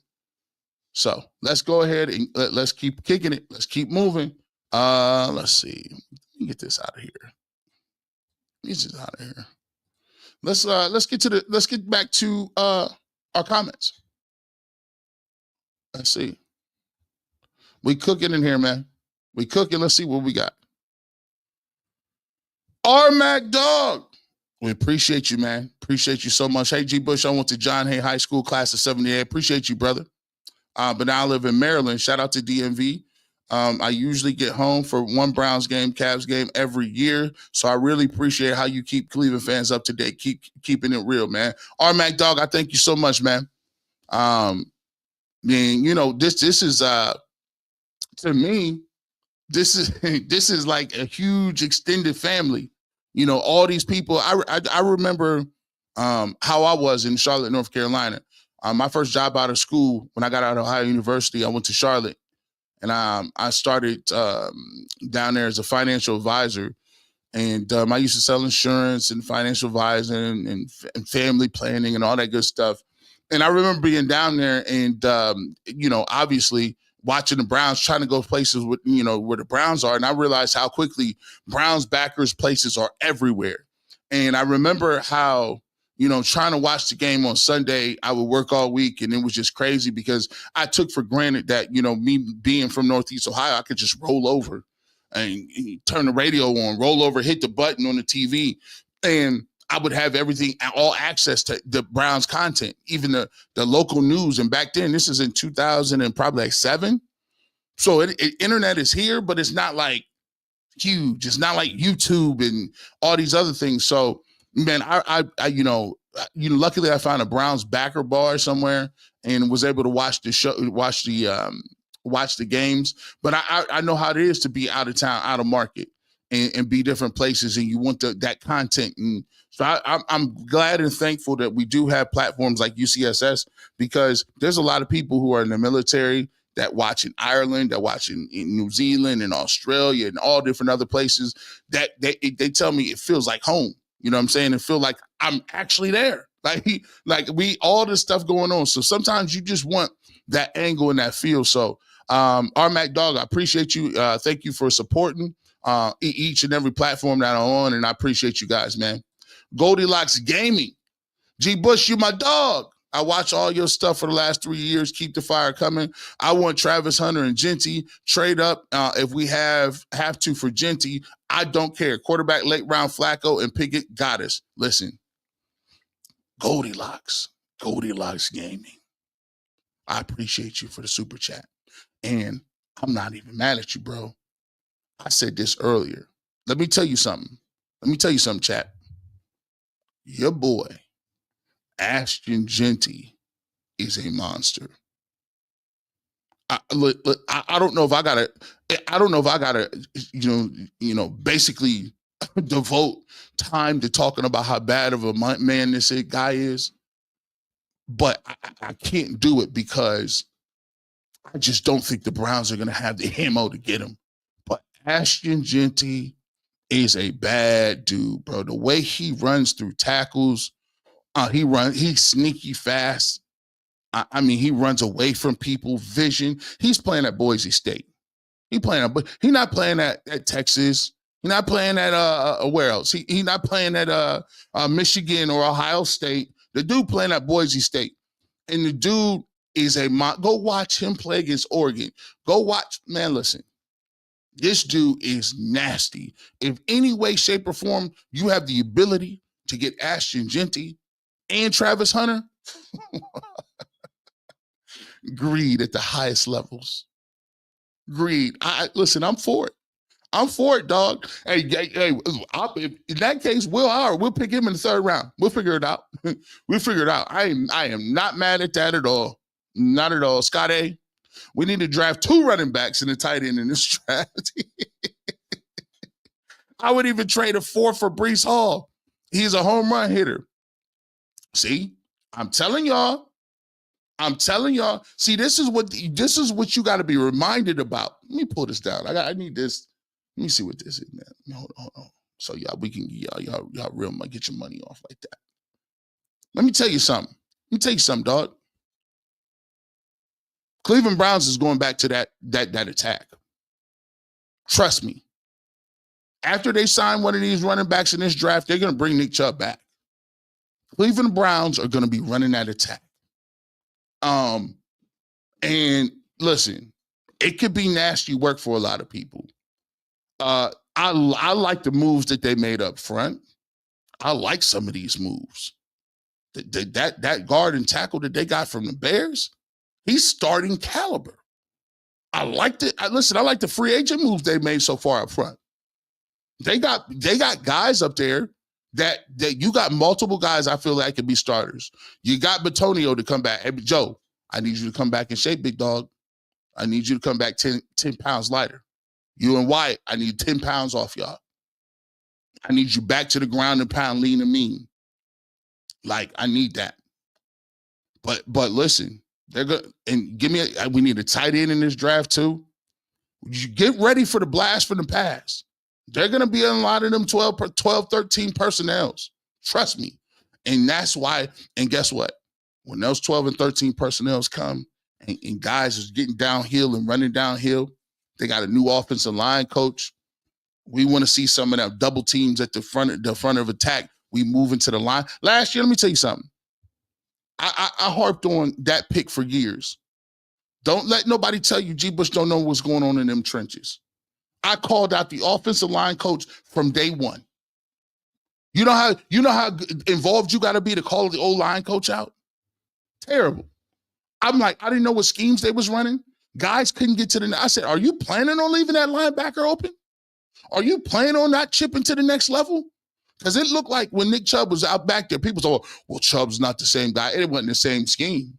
So let's go ahead and let's keep kicking it. Let's keep moving. Let's see. Let me get this out of here. Get this out of here. Let's get back to our comments. Let's see. We cooking in here, man. We cooking. Let's see what we got. R-Mac Dog. We appreciate you, man. Appreciate you so much. Hey, G. Bush, I went to John Hay High School, class of 78. Appreciate you, brother. But now I live in Maryland. Shout out to DMV. I usually get home for one Browns game, Cavs game every year. So I really appreciate how you keep Cleveland fans up to date. Keeping it real, man. R-Mac Dog, I thank you so much, man. This is to me, this is like a huge extended family. All these people. I remember how I was in Charlotte, North Carolina. My first job out of school, when I got out of Ohio University, I went to Charlotte, and I started down there as a financial advisor. And I used to sell insurance and financial advising and family planning and all that good stuff. And I remember being down there and, obviously watching the Browns, trying to go places with, where the Browns are. And I realized how quickly Browns backers places are everywhere. And I remember how, trying to watch the game on Sunday, I would work all week, and it was just crazy because I took for granted that, me being from Northeast Ohio, I could just roll over and turn the radio on, roll over, hit the button on the TV, and I would have everything, all access to the Browns content, even the local news. And back then, this is in 2000 and probably like 7. So internet is here, but it's not like huge. It's not like YouTube and all these other things. So, man, I luckily I found a Browns backer bar somewhere and was able to watch the games. But I know how it is to be out of town, out of market, and be different places, and you want that content. And so I'm glad and thankful that we do have platforms like UCSS, because there's a lot of people who are in the military that watch in Ireland, that watch in New Zealand and Australia and all different other places that they tell me it feels like home. You know what I'm saying? It feel like I'm actually there. Like we all this stuff going on. So sometimes you just want that angle and that feel. So R-Mac Dog, I appreciate you. Thank you for supporting each and every platform that I'm on, and I appreciate you guys, man. Goldilocks Gaming. G. Bush, you my dog. I watch all your stuff for the last 3 years. Keep the fire coming. I want Travis Hunter and Genty. Trade up if we have to for Genty. I don't care. Quarterback late round Flacco and Pickett got us. Listen, Goldilocks Gaming. I appreciate you for the super chat. And I'm not even mad at you, bro. I said this earlier. Let me tell you something. Chat. Your boy, Ashton Genty, is a monster. I don't know if I gotta, basically devote time to talking about how bad of a man this guy is. But I can't do it because I just don't think the Browns are going to have the ammo to get him. But Ashton Genty is a bad dude, bro. The way he runs through tackles, he's sneaky fast. I mean, he runs away from people, vision. He's playing at Boise State. He's not playing at Texas. He's not playing at where else? He's not playing at Michigan or Ohio State. The dude playing at Boise State. And the dude is go watch him play against Oregon. Go watch, man, listen. This dude is nasty. If any way, shape, or form you have the ability to get Ashton Genty and Travis Hunter, greed at the highest levels. Greed. Listen, I'm for it. I'm for it, dog. Hey, in that case, we'll pick him in the 3rd round. We'll figure it out. I am not mad at that at all. Not at all. Scott A., we need to draft 2 running backs and a tight end in this draft. I would even trade a 4th for Breece Hall. He's a home run hitter. See, I'm telling y'all. See, this is what you got to be reminded about. Let me pull this down. I need this. Let me see what this is, man. Hold on. So y'all, we can y'all real get your money off like that. Let me tell you something. me tell you something, dog. Cleveland Browns is going back to that attack. Trust me. After they sign one of these running backs in this draft, they're going to bring Nick Chubb back. Cleveland Browns are going to be running that attack. And listen, it could be nasty work for a lot of people. I like the moves that they made up front. I like some of these moves. That guard and tackle that they got from the Bears, he's starting caliber. I liked it. I like the free agent moves they made so far up front. They got guys up there that you got multiple guys I feel like could be starters. You got Batonio to come back. Hey, Joe, I need you to come back in shape, big dog. I need you to come back 10 pounds lighter. You and Wyatt, I need 10 pounds off y'all. I need you back to the ground and pound lean and mean. Like, I need that. But listen, they're good. And we need a tight end in this draft too. You get ready for the blast from the past. They're going to be in a lot of them 12, 13 personnels. Trust me. And that's why, and guess what? When those 12 and 13 personnels come and guys is getting downhill and running downhill, they got a new offensive line coach. We want to see some of them double teams at the front of attack. We move into the line. Last year, let me tell you something. I harped on that pick for years. Don't let nobody tell you G. Bush don't know what's going on in them trenches. I called out the offensive line coach from day one. You know how involved you got to be to call the O-line coach out? Terrible. I'm like, I didn't know what schemes they was running. Guys couldn't get to the. I said, are you planning on leaving that linebacker open? Are you planning on not chipping to the next level? Because it looked like when Nick Chubb was out back there, people thought, well, Chubb's not the same guy. It wasn't the same scheme.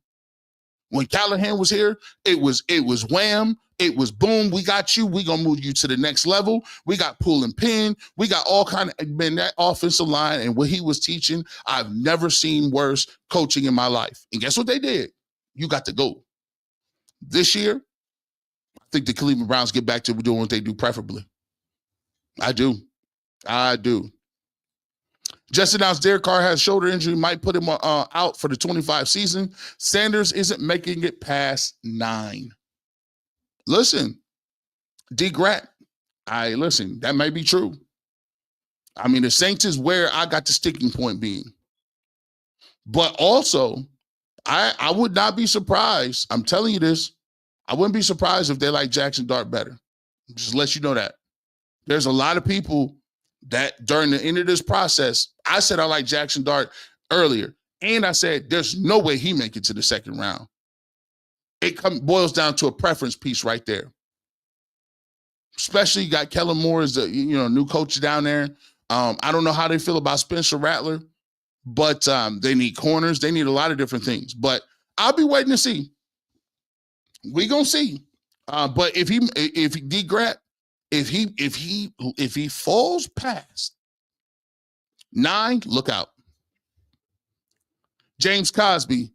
When Callahan was here, it was wham, it was boom, we got you, we gonna move you to the next level. We got pull and pin, we got all kind of, man, that offensive line and what he was teaching, I've never seen worse coaching in my life. And guess what they did? You got to go. This year, I think the Cleveland Browns get back to doing what they do preferably. I do. Just announced Derek Carr has a shoulder injury, might put him out for the 25 season. Sanders isn't making it past 9. Listen, D. Grat, that may be true. I mean, the Saints is where I got the sticking point being. But also, I would not be surprised. I'm telling you this. I wouldn't be surprised if they like Jackson Dart better. Just let you know that. There's a lot of people that during the end of this process, I said I like Jackson Dart earlier, and I said there's no way he make it to the second round. It boils down to a preference piece right there. Especially you got Kellen Moore as the new coach down there. I don't know how they feel about Spencer Rattler, but they need corners. They need a lot of different things. But I'll be waiting to see. We gonna see. But if D. Grat, if he falls past 9, look out. James Cosby,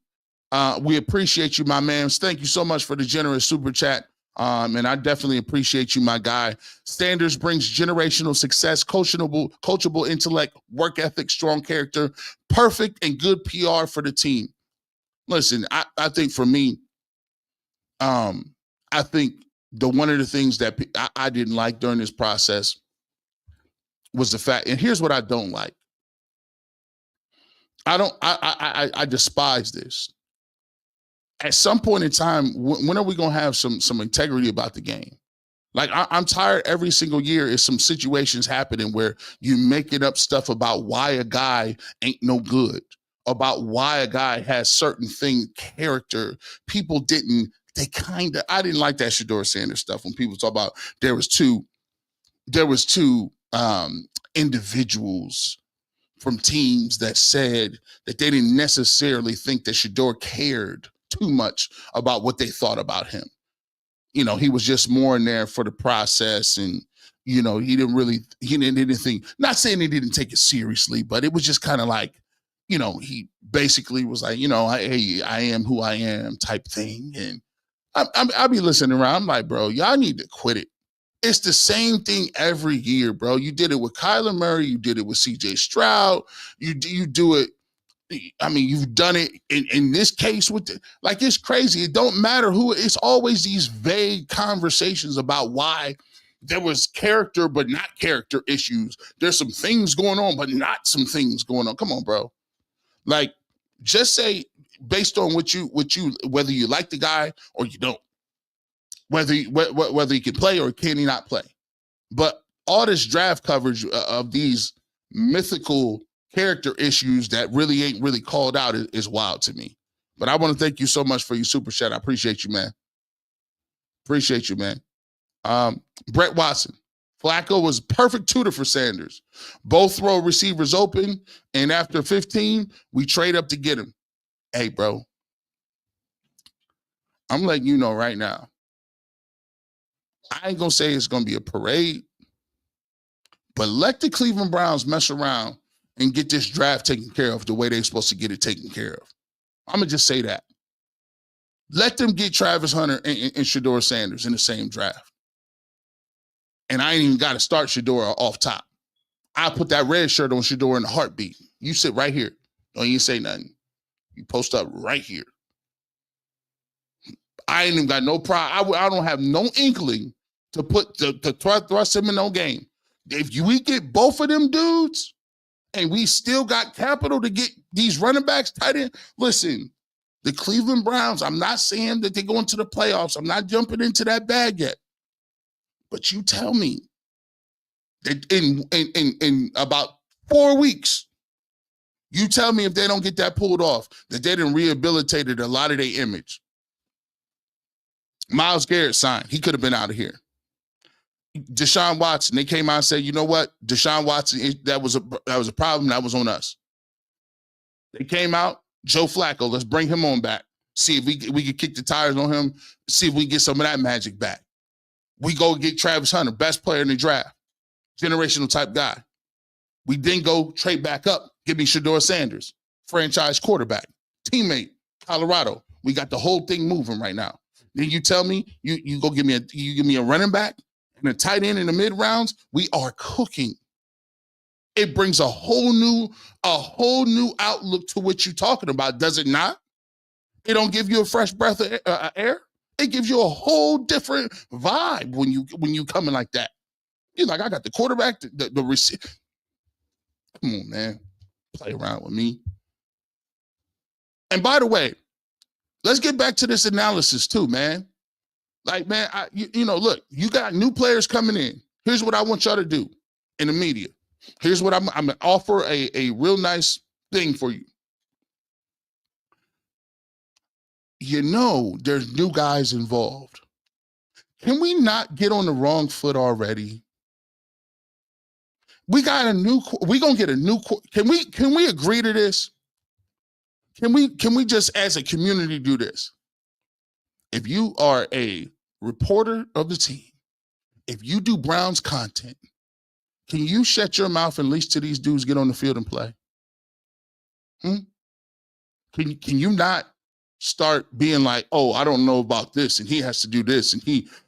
we appreciate you, my man. Thank you so much for the generous super chat. And I definitely appreciate you, my guy. Sanders brings generational success, coachable intellect, work ethic, strong character, perfect and good PR for the team. Listen, I think for me, I think one of the things that I didn't like during this process was the fact, and here's what I don't like. I despise this. At some point in time, when are we going to have some integrity about the game? Like, I'm tired every single year is some situations happening where you making up stuff about why a guy ain't no good, about why a guy has certain character. People didn't, I didn't like that Shedeur Sanders stuff when people talk about there was two individuals from teams that said that they didn't necessarily think that Shedeur cared too much about what they thought about him. He was just more in there for the process, and he didn't think, not saying he didn't take it seriously, but it was just kind of like, he basically was like, hey, I am who I am type thing. And I'll be listening around. I'm like, bro, y'all need to quit it. It's the same thing every year, bro. You did it with Kyler Murray. You did it with CJ Stroud. You do it. I mean, you've done it in this case with like, it's crazy. It don't matter who. It's always these vague conversations about why there was character but not character issues. There's some things going on but not some things going on. Come on, bro. Like, just say based on what you whether you like the guy or you don't, whether he can play or can he not play. But all this draft coverage of these mythical character issues that really ain't really called out is wild to me. But I want to thank you so much for your super chat. I appreciate you, man. Appreciate you, man. Brett Watson. Flacco was perfect tutor for Sanders. Both throw receivers open, and after 15, we trade up to get him. Hey, bro. I'm letting you know right now. I ain't going to say it's going to be a parade, but let the Cleveland Browns mess around and get this draft taken care of the way they're supposed to get it taken care of. I'm going to just say that. Let them get Travis Hunter and Shedeur Sanders in the same draft. And I ain't even got to start Shedeur off top. I'll put that red shirt on Shedeur in a heartbeat. You sit right here. Don't even say nothing. You post up right here. I ain't even got no problem. I don't have no inkling to thrust him in no game. If we get both of them dudes and we still got capital to get these running backs tight end, listen, the Cleveland Browns, I'm not saying that they're going to the playoffs. I'm not jumping into that bag yet. But you tell me that in about 4 weeks, you tell me if they don't get that pulled off, that they done rehabilitated a lot of their image. Myles Garrett signed. He could have been out of here. Deshaun Watson, they came out and said, you know what? Deshaun Watson, that was a problem. That was on us. They came out, Joe Flacco, let's bring him on back. See if we can kick the tires on him. See if we can get some of that magic back. We go get Travis Hunter, best player in the draft, generational type guy. We then go trade back up, give me Shedeur Sanders, franchise quarterback, teammate, Colorado. We got the whole thing moving right now. Then you tell me you give me a running back and a tight end in the mid rounds. We are cooking. It brings a whole new outlook to what you're talking about, does it not? It don't give you a fresh breath of air. It gives you a whole different vibe when you coming like that. You're like, I got the quarterback, the receiver. Come on, man. Play around with me. And by the way, let's get back to this analysis too, man. Like, man, look, you got new players coming in. Here's what I want y'all to do in the media. Here's what I'm going to offer a real nice thing for you. There's new guys involved. Can we not get on the wrong foot already? We got we're going to get a new, can we agree to this? Can we just as a community do this? If you are a reporter of the team, if you do Browns content, can you shut your mouth and leash to these dudes get on the field and play? Can you not start being like, oh, I don't know about this, and he has to do this, and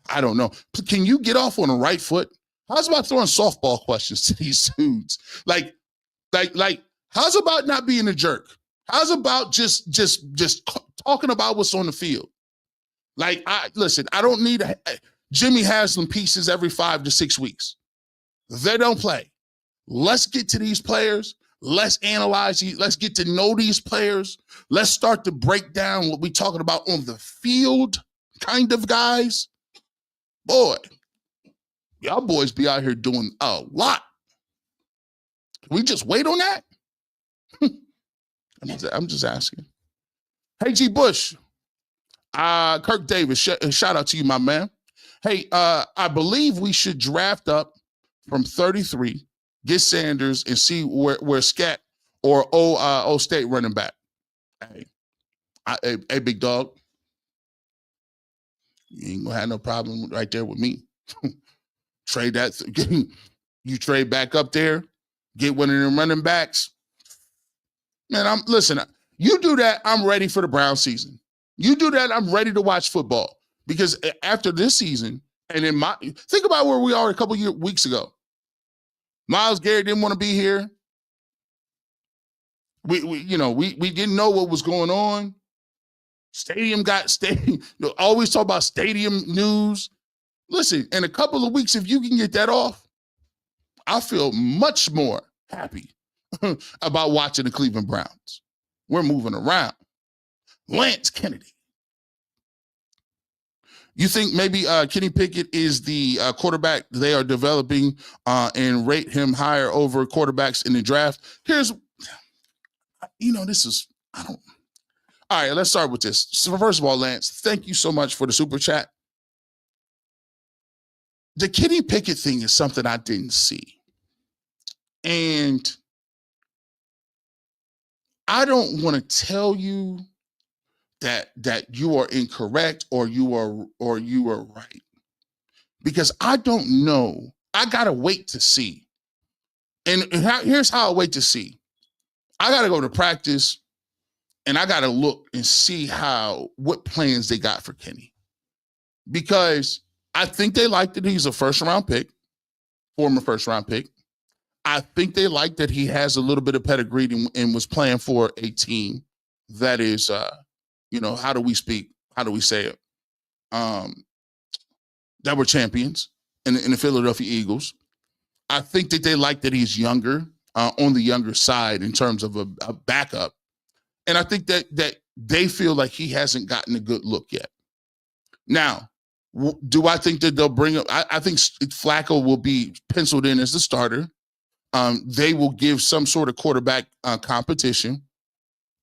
I don't know. Can you get off on the right foot? How's about throwing softball questions to these dudes? Like, how's about not being a jerk? How's about just talking about what's on the field? Like, I don't need Jimmy Haslam pieces every 5 to 6 weeks. They don't play. Let's get to these players. Let's analyze these. Let's get to know these players. Let's start to break down what we're talking about on the field kind of guys. Boy, y'all boys be out here doing a lot. Can we just wait on that? I'm just asking. Hey, G. Bush. Kirk Davis, shout out to you, my man. Hey, I believe we should draft up from 33, get Sanders, and see where Scat or O State running back. Hey, big dog. You ain't gonna have no problem right there with me. Trade that. You trade back up there, get one of them running backs. Man, listen, you do that, I'm ready for the Brown season. You do that, I'm ready to watch football. Because after this season, and think about where we are a couple weeks ago. Myles Garrett didn't want to be here. We didn't know what was going on. Always talk about stadium news. Listen, in a couple of weeks, if you can get that off, I feel much more happy about watching the Cleveland Browns. We're moving around. Lance Kennedy. You think maybe Kenny Pickett is the quarterback they are developing and rate him higher over quarterbacks in the draft? All right, let's start with this. So first of all, Lance, thank you so much for the super chat. The Kenny Pickett thing is something I didn't see. And I don't want to tell you that you are incorrect or you are right. Because I don't know. I got to wait to see. And here's how I wait to see. I got to go to practice and I got to look and see what plans they got for Kenny. Because I think they like that he's a first-round pick, former first-round pick. I think they like that he has a little bit of pedigree and was playing for a team that is, how do we say it? That were champions in the Philadelphia Eagles. I think that they like that he's younger, on the younger side in terms of a backup. And I think that they feel like he hasn't gotten a good look yet. Now, do I think that they'll bring up? I think Flacco will be penciled in as the starter. They will give some sort of quarterback competition.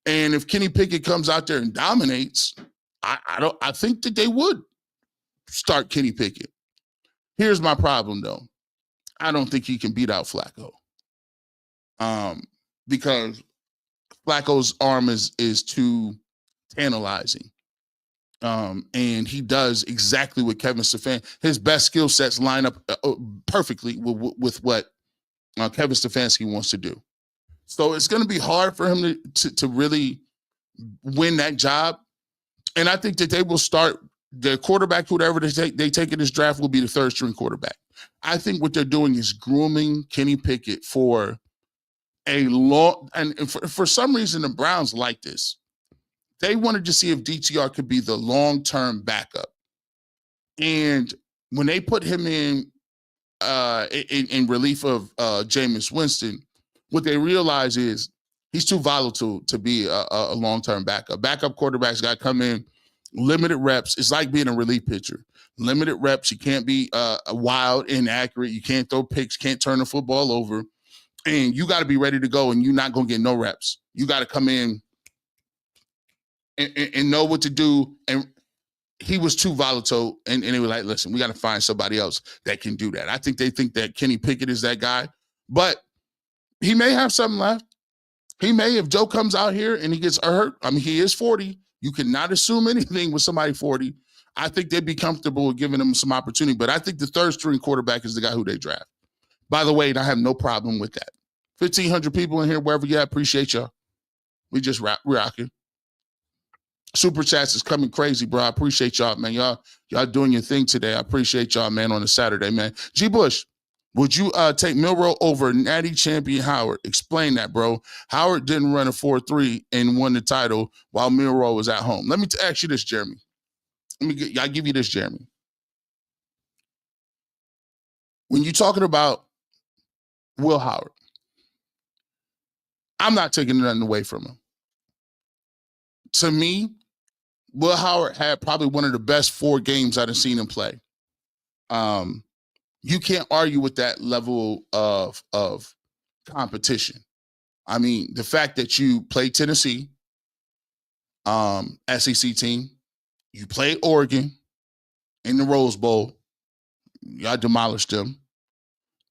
And if Kenny Pickett comes out there and dominates, I think that they would start Kenny Pickett. Here's my problem, though. I don't think he can beat out Flacco. Because Flacco's arm is too tantalizing. And he does exactly what Kevin Stefanski, his best skill sets line up perfectly with what Kevin Stefanski wants to do. So it's going to be hard for him to really win that job. And I think that they will start their quarterback, whatever they take in this draft, will be the third string quarterback. I think what they're doing is grooming Kenny Pickett for a long, and for some reason the Browns like this. They wanted to see if DTR could be the long-term backup. And when they put him in relief of Jameis Winston, what they realize is he's too volatile to be a long-term backup. Backup quarterbacks got to come in, limited reps. It's like being a relief pitcher. Limited reps. You can't be wild, inaccurate. You can't throw picks, can't turn the football over. And you got to be ready to go, and you're not going to get no reps. You got to come in and know what to do. And he was too volatile, and they were like, listen, we got to find somebody else that can do that. I think they think that Kenny Pickett is that guy, but he may have something left. He may, if Joe comes out here and he gets hurt, I mean, he is 40. You cannot assume anything with somebody 40. I think they'd be comfortable with giving him some opportunity, but I think the third string quarterback is the guy who they draft. By the way, and I have no problem with that. 1,500 people in here, wherever you're at, appreciate y'all. We just rocking. Super chats is coming crazy, bro. I appreciate y'all, man. Y'all doing your thing today. I appreciate y'all, man, on a Saturday, man. G. Bush, would you take Milroe over Natty Champion Howard? Explain that, bro. Howard didn't run a 4.3 and won the title while Milroe was at home. Let me ask you this, Jeremy. I'll give you this, Jeremy. When you're talking about Will Howard, I'm not taking nothing away from him. To me, Will Howard had probably one of the best 4 games I've seen him play. You can't argue with that level of competition. I mean, the fact that you played Tennessee, SEC team, you played Oregon in the Rose Bowl, y'all demolished them.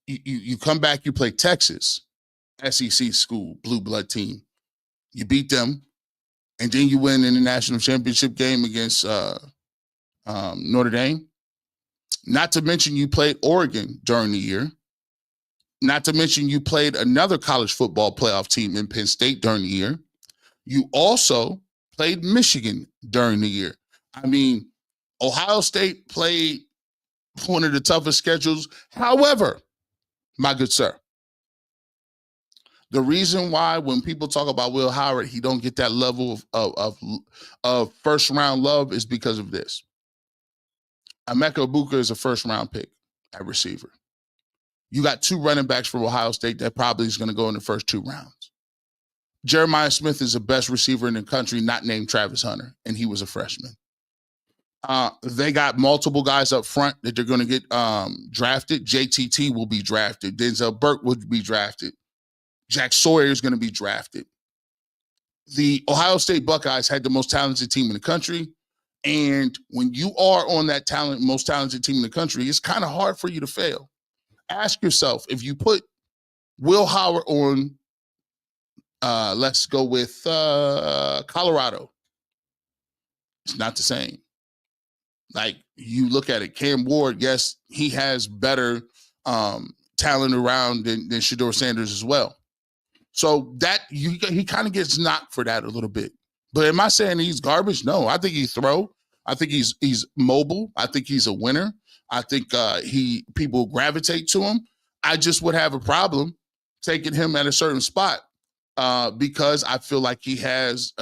You come back, you play Texas, SEC school, blue blood team. You beat them, and then you win in the national championship game against Notre Dame. Not to mention you played Oregon during the year. Not to mention you played another college football playoff team in Penn State during the year. You also played Michigan during the year. I mean, Ohio State played one of the toughest schedules. However, my good sir, The reason why when people talk about Will Howard, he don't get that level of first round love is because of this. Emeka Egbuka is a first round pick at receiver. You got 2 running backs from Ohio State that probably is going to go in the first 2 rounds. Jeremiah Smith is the best receiver in the country, not named Travis Hunter, and he was a freshman. They got multiple guys up front that they're going to get drafted. JTT will be drafted. Denzel Burke will be drafted. Jack Sawyer is going to be drafted. The Ohio State Buckeyes had the most talented team in the country. And when you are on that most talented team in the country, it's kind of hard for you to fail. Ask yourself, if you put Will Howard on, let's go with Colorado, it's not the same. Like, you look at it, Cam Ward, yes, he has better talent around than Shedeur Sanders as well. So that he kind of gets knocked for that a little bit. But am I saying he's garbage? No, I think he throw. I think he's mobile. I think he's a winner. I think people gravitate to him. I just would have a problem taking him at a certain spot because I feel like he has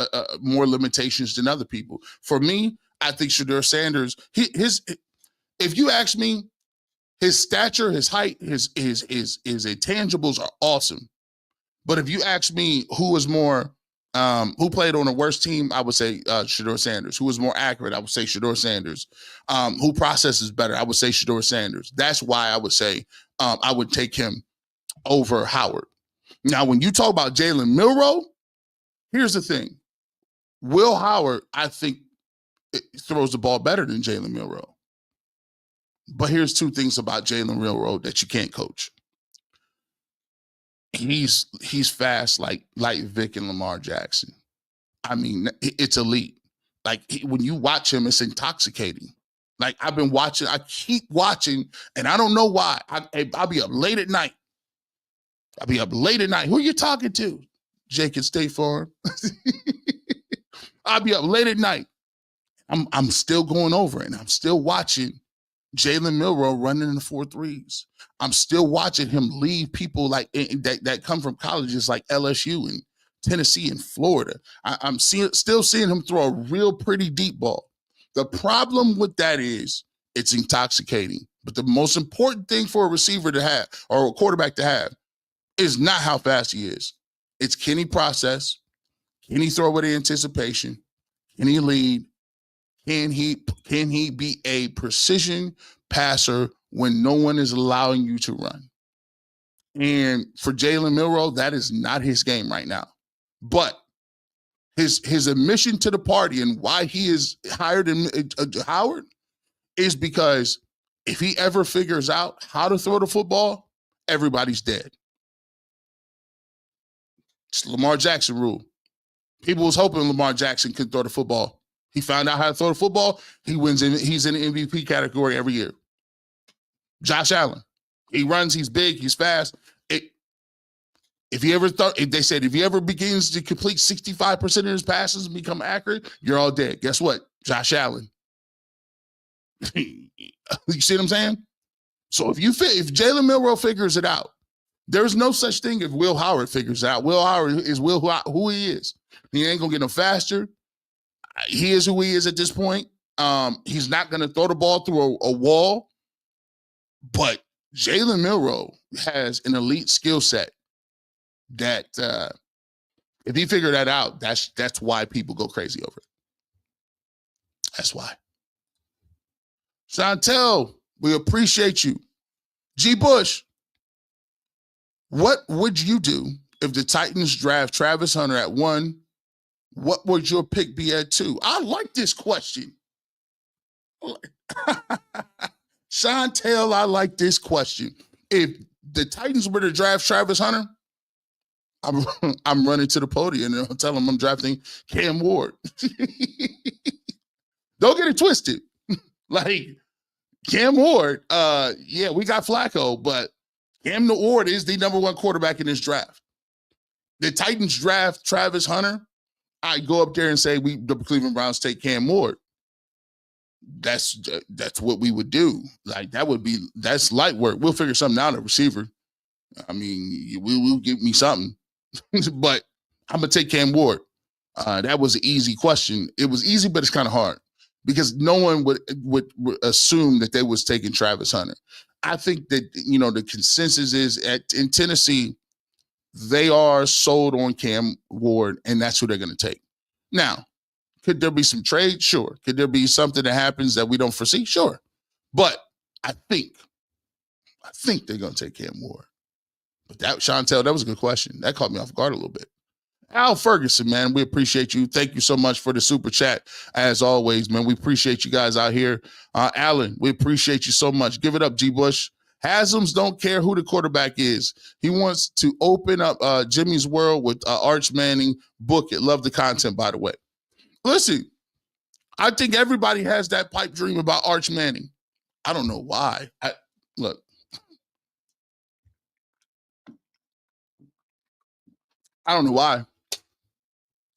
more limitations than other people. For me, I think Shedeur Sanders, if you ask me, his stature, his height, his intangibles are awesome. But if you ask me who was more, who played on a worse team, I would say Shedeur Sanders. Who was more accurate, I would say Shedeur Sanders. Who processes better, I would say Shedeur Sanders. That's why I would say I would take him over Howard. Now, when you talk about Jalen Milroe, here's the thing. Will Howard, I think, throws the ball better than Jalen Milroe. But here's 2 things about Jalen Milroe that you can't coach. He's fast like Vic and Lamar Jackson. I mean, it's elite. Like, when you watch him, it's intoxicating. Like, I keep watching, and I don't know why. I'll be up late at night. Who are you talking to? Jake at State Farm. I'll be up late at night. I'm still going over it, and I'm still watching Jalen Milroe running in the 4.3s. I'm still watching him lead people like that come from colleges like LSU and Tennessee and Florida. I'm still seeing him throw a real pretty deep ball. The problem with that is it's intoxicating. But the most important thing for a receiver to have, or a quarterback to have, is not how fast he is. It's, can he process? Can he throw with anticipation? Can he lead? Can he be a precision passer when no one is allowing you to run? And for Jalen Milroe, that is not his game right now. But his admission to the party and why he is higher than Howard is because if he ever figures out how to throw the football, everybody's dead. It's the Lamar Jackson rule. People was hoping Lamar Jackson could throw the football. He found out how to throw the football. He wins. He's in the MVP category every year. Josh Allen. He runs. He's big. He's fast. If he ever begins to complete 65% of his passes and become accurate, you're all dead. Guess what? Josh Allen. You see what I'm saying? So if Jalen Milroe figures it out, there's no such thing if Will Howard figures it out. Will Howard is who he is. He ain't gonna get no faster. He is who he is at this point. He's not gonna throw the ball through a wall. But Jalen Milroe has an elite skill set that if he figured that out, that's why people go crazy over it. That's why. Chantel, we appreciate you. G. Bush, what would you do if the Titans draft Travis Hunter at 1? What would your pick be at 2? I like this question. Chantel, I like this question. If the Titans were to draft Travis Hunter, I'm running to the podium and I'll tell them I'm drafting Cam Ward. Don't get it twisted. Like, Cam Ward, yeah, we got Flacco, but Cam Ward is the number 1 quarterback in this draft. The Titans draft Travis Hunter, I go up there and say the Cleveland Browns take Cam Ward. That's what we would do. Like, that's light work. We'll figure something out at receiver. I mean, we'll give me something. but I'm going to take Cam Ward. That was an easy question. It was easy, but it's kind of hard because no one would assume that they was taking Travis Hunter. I think that, the consensus is in Tennessee, they are sold on Cam Ward, and that's who they're going to take. Now, could there be some trade? Sure. Could there be something that happens that we don't foresee? Sure. But I think they're going to take Cam Ward. But Chantel, that was a good question. That caught me off guard a little bit. Al Ferguson, man, we appreciate you. Thank you so much for the super chat. As always, man, we appreciate you guys out here. Alan, we appreciate you so much. Give it up, G. Bush. Haslam's don't care who the quarterback is. He wants to open up Jimmy's World with Arch Manning. Book it. Love the content, by the way. Listen, I think everybody has that pipe dream about Arch Manning. I don't know why. Look. I don't know why.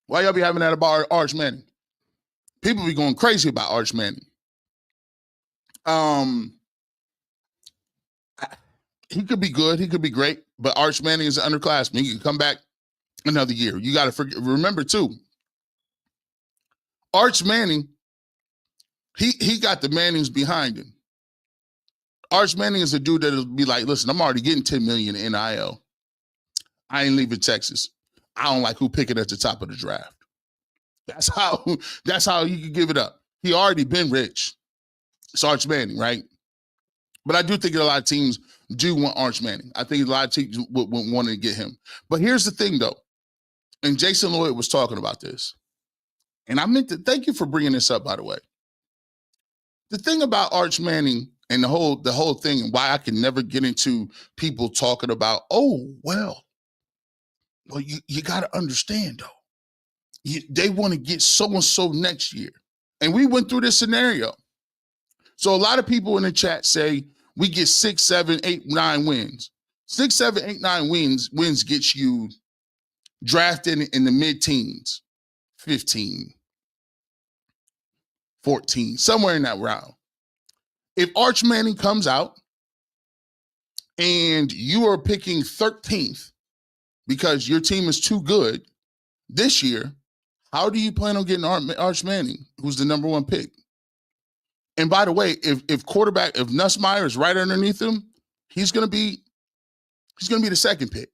Why y'all be having that about Arch Manning? People be going crazy about Arch Manning. He could be good. He could be great. But Arch Manning is an underclassman. He can come back another year. You got to remember, too, Arch Manning, he got the Mannings behind him. Arch Manning is a dude that'll be like, listen, I'm already getting $10 million in NIL. I ain't leaving Texas. I don't like who picking at the top of the draft. That's how you can give it up. He already been rich. It's Arch Manning, right? But I do think that a lot of teams do want Arch Manning. I think a lot of teams would want to get him. But here's the thing, though. And Jason Lloyd was talking about this. And I meant to thank you for bringing this up, by the way. The thing about Arch Manning and the whole thing and why I can never get into people talking about, well, you got to understand, though. They want to get so-and-so next year. And we went through this scenario. So a lot of people in the chat say we get 6, 7, 8, 9 wins. 6, 7, 8, 9 wins gets you drafted in the mid-teens, 15, 14, somewhere in that round. If Arch Manning comes out and you are picking 13th because your team is too good this year, how do you plan on getting Arch Manning, who's the number 1 pick? And by the way, if Nussmeier is right underneath him, he's gonna be the second pick.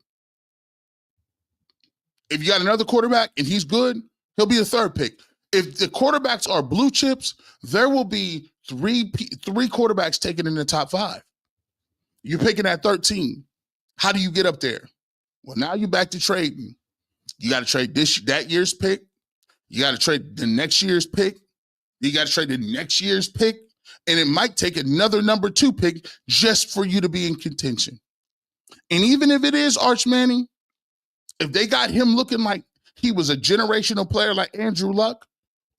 If you got another quarterback and he's good, he'll be the third pick. If the quarterbacks are blue chips, there will be three quarterbacks taken in the top 5. You're picking at 13. How do you get up there? Well, now you're back to trading. You got to trade that year's pick. You got to trade the next year's pick. You got to trade the next year's pick. And it might take another number 2 pick just for you to be in contention. And even if it is Arch Manning, if they got him looking like he was a generational player like Andrew Luck,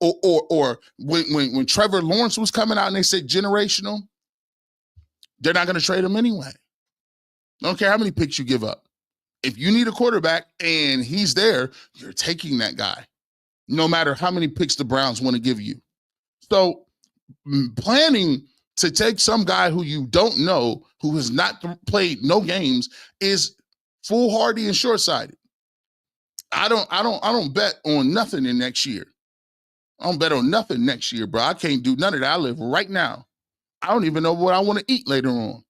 or when Trevor Lawrence was coming out and they said generational, they're not going to trade him anyway. I don't care how many picks you give up. If you need a quarterback and he's there, you're taking that guy, no matter how many picks the Browns want to give you. So planning to take some guy who you don't know, who has not played no games, is foolhardy and short-sighted. I don't bet on nothing in next year. I don't bet on nothing next year, bro. I can't do none of that. I live right now. I don't even know what I want to eat later on.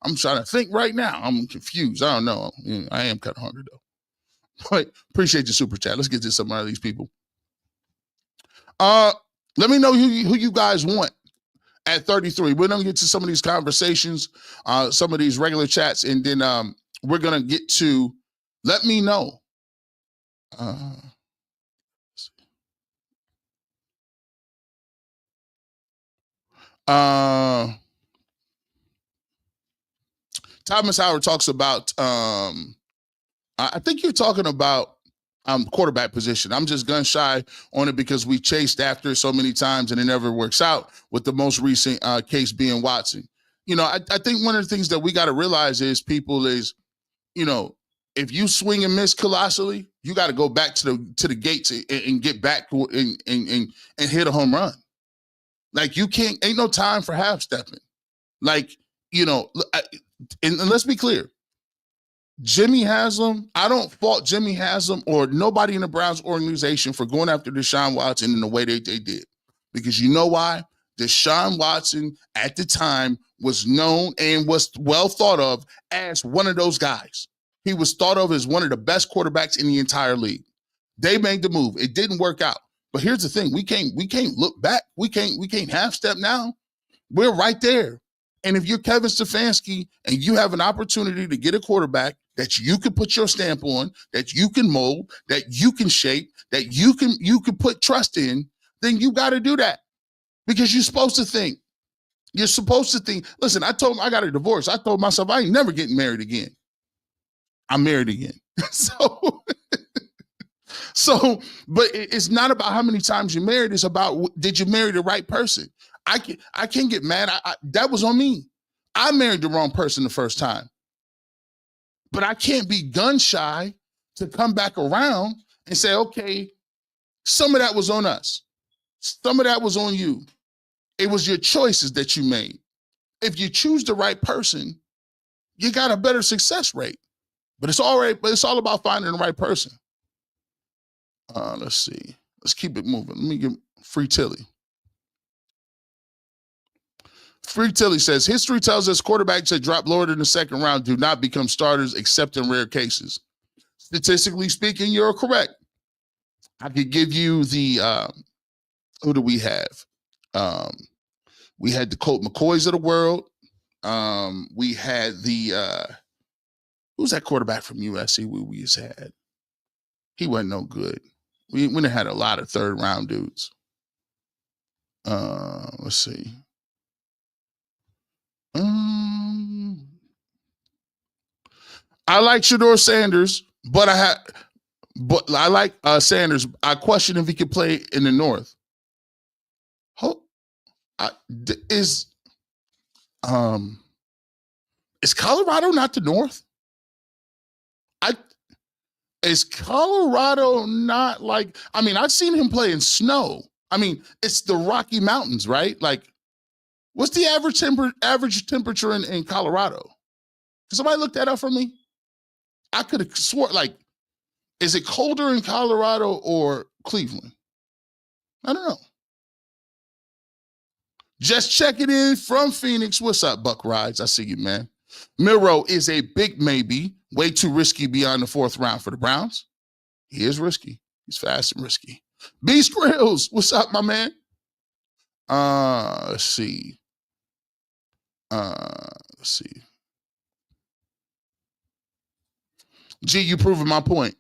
I'm trying to think right now. I'm confused. I don't know. I am kind of hungry, though. But appreciate your super chat. Let's get to some of these people. Let me know who you guys want at 33. We're going to get to some of these conversations, some of these regular chats, and then we're going to get to let me know. Thomas Howard talks about, I think you're talking about quarterback position. I'm just gun shy on it because we chased after it so many times and it never works out, with the most recent case being Watson. I think one of the things that we got to realize is if you swing and miss colossally, you got to go back to the gates and get back and hit a home run. Like, you can't, ain't no time for half stepping. Like, and let's be clear. Jimmy Haslam, I don't fault Jimmy Haslam or nobody in the Browns organization for going after Deshaun Watson in the way they did. Because you know why? Deshaun Watson at the time was known and was well thought of as one of those guys. He was thought of as one of the best quarterbacks in the entire league. They made the move. It didn't work out. But here's the thing. We can't look back. We can't half step now. We're right there. And if you're Kevin Stefanski and you have an opportunity to get a quarterback that you can put your stamp on, that you can mold, that you can shape, that you can put trust in, then you got to do that. Because you're supposed to think. You're supposed to think. Listen, I told him I got a divorce. I told myself I ain't never getting married again. I'm married again. But it's not about how many times you married. It's about, did you marry the right person? I can't get mad. That was on me. I married the wrong person the first time. But I can't be gun shy to come back around and say, okay, some of that was on us. Some of that was on you. It was your choices that you made. If you choose the right person, you got a better success rate. But it's all right. But it's all about finding the right person. Let's see. Let's keep it moving. Let me get Free Tilly. Free Tilly says, history tells us quarterbacks that drop lower than the second round do not become starters except in rare cases. Statistically speaking, you're correct. I could give you the, who do we have? We had the Colt McCoys of the world. We had the, who's that quarterback from USC we just had? He wasn't no good. We had a lot of third round dudes. Let's see. I like Shedeur Sanders, but I like Sanders. I question if he could play in the North. Is Colorado not the North? Is Colorado not like, I mean, I've seen him play in snow. I mean, it's the Rocky Mountains, right? Like, what's the average temperature in Colorado? Can somebody look that up for me? I could have sworn, like, is it colder in Colorado or Cleveland? I don't know. Just checking in from Phoenix. What's up, Buck Rides? I see you, man. Miro is a big maybe. Way too risky beyond the fourth round for the Browns. He is risky. He's fast and risky. Beast Grills, what's up, my man? Let's see. G, you proving my point.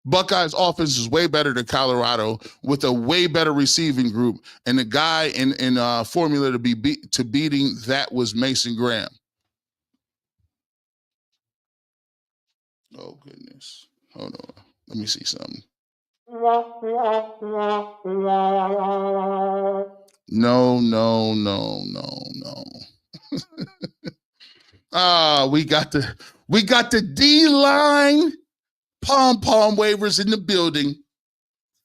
Buckeyes offense is way better than Colorado with a way better receiving group. And the guy in formula to beating that was Mason Graham. Oh, goodness. Hold on. Let me see something. No. We got the D-line pom-pom waivers in the building.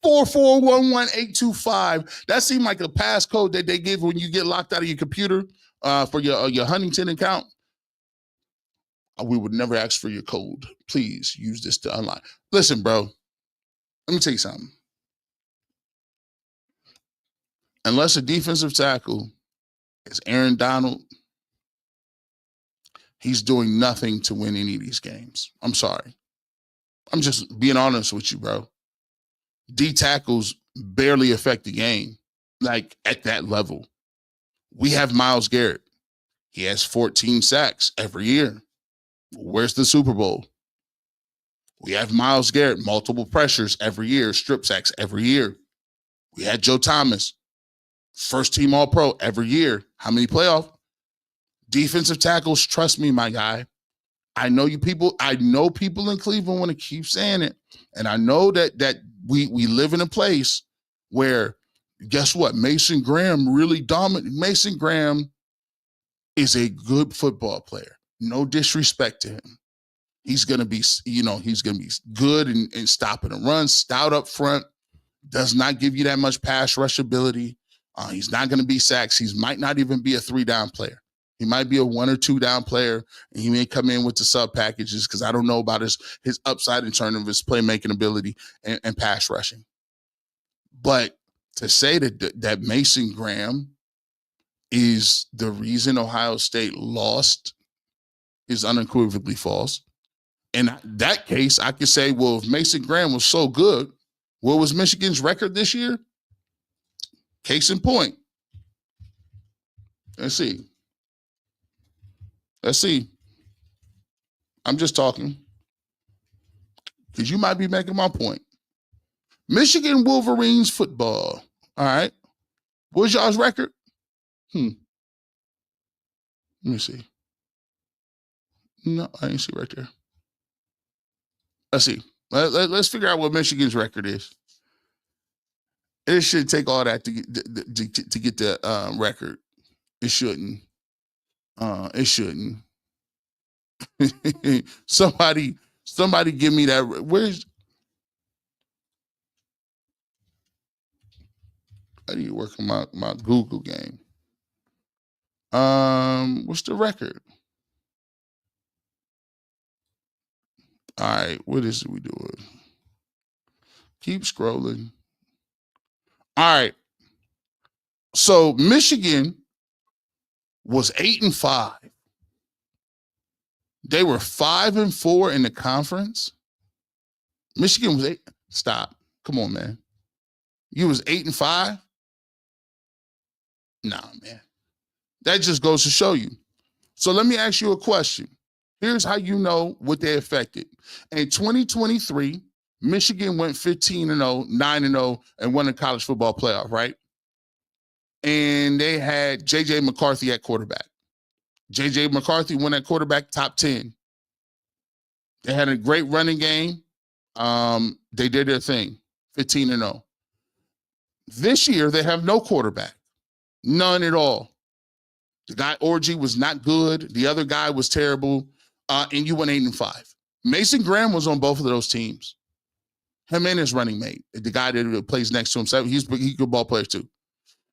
4411825. That seemed like a passcode that they give when you get locked out of your computer for your Huntington account. We would never ask for your code. Please use this to unlock. Listen, bro, let me tell you something. Unless a defensive tackle is Aaron Donald, he's doing nothing to win any of these games. I'm sorry. I'm just being honest with you, bro. D tackles barely affect the game, like at that level. We have Myles Garrett. He has 14 sacks every year. Where's the Super Bowl? We have Myles Garrett, multiple pressures every year, strip sacks every year. We had Joe Thomas, first team All-Pro every year. How many playoff? Defensive tackles, trust me, my guy. I know people in Cleveland want to keep saying it. And I know that we live in a place where, guess what? Mason Graham really dominated. Mason Graham is a good football player. No disrespect to him. He's going to be, good in stopping the run, stout up front, does not give you that much pass rush ability. He's not going to be sacks. He might not even be a 3-down player. He might be a 1 or 2 down player, and he may come in with the sub packages because I don't know about his upside in terms of his playmaking ability and pass rushing. But to say that Mason Graham is the reason Ohio State lost is unequivocally false. In that case, I could say, well, if Mason Graham was so good, what was Michigan's record this year? Case in point. Let's see. I'm just talking because you might be making my point. Michigan Wolverines football. All right. What's y'all's record? Let me see. No, I didn't see right there. Let's see. Let's figure out what Michigan's record is. It should take all that to get the record. It shouldn't. It shouldn't. somebody give me that. I need to work on my Google game. What's the record? All right, what is it we doing? Keep scrolling. All right. So Michigan was 8-5. They were 5-4 in the conference. Michigan was 8. Stop. Come on, man. You was 8-5? Nah, man. That just goes to show you. So let me ask you a question. Here's how you know what they affected. In 2023, Michigan went 15-0, 9-0, and won the college football playoff, right? And they had J.J. McCarthy at quarterback. J.J. McCarthy won at quarterback top 10. They had a great running game. They did their thing, 15-0. This year, they have no quarterback. None at all. The guy, Orgy, was not good. The other guy was terrible. And you went 8-5. Mason Graham was on both of those teams. Him and his running mate, the guy that plays next to him, he's a good ball player too.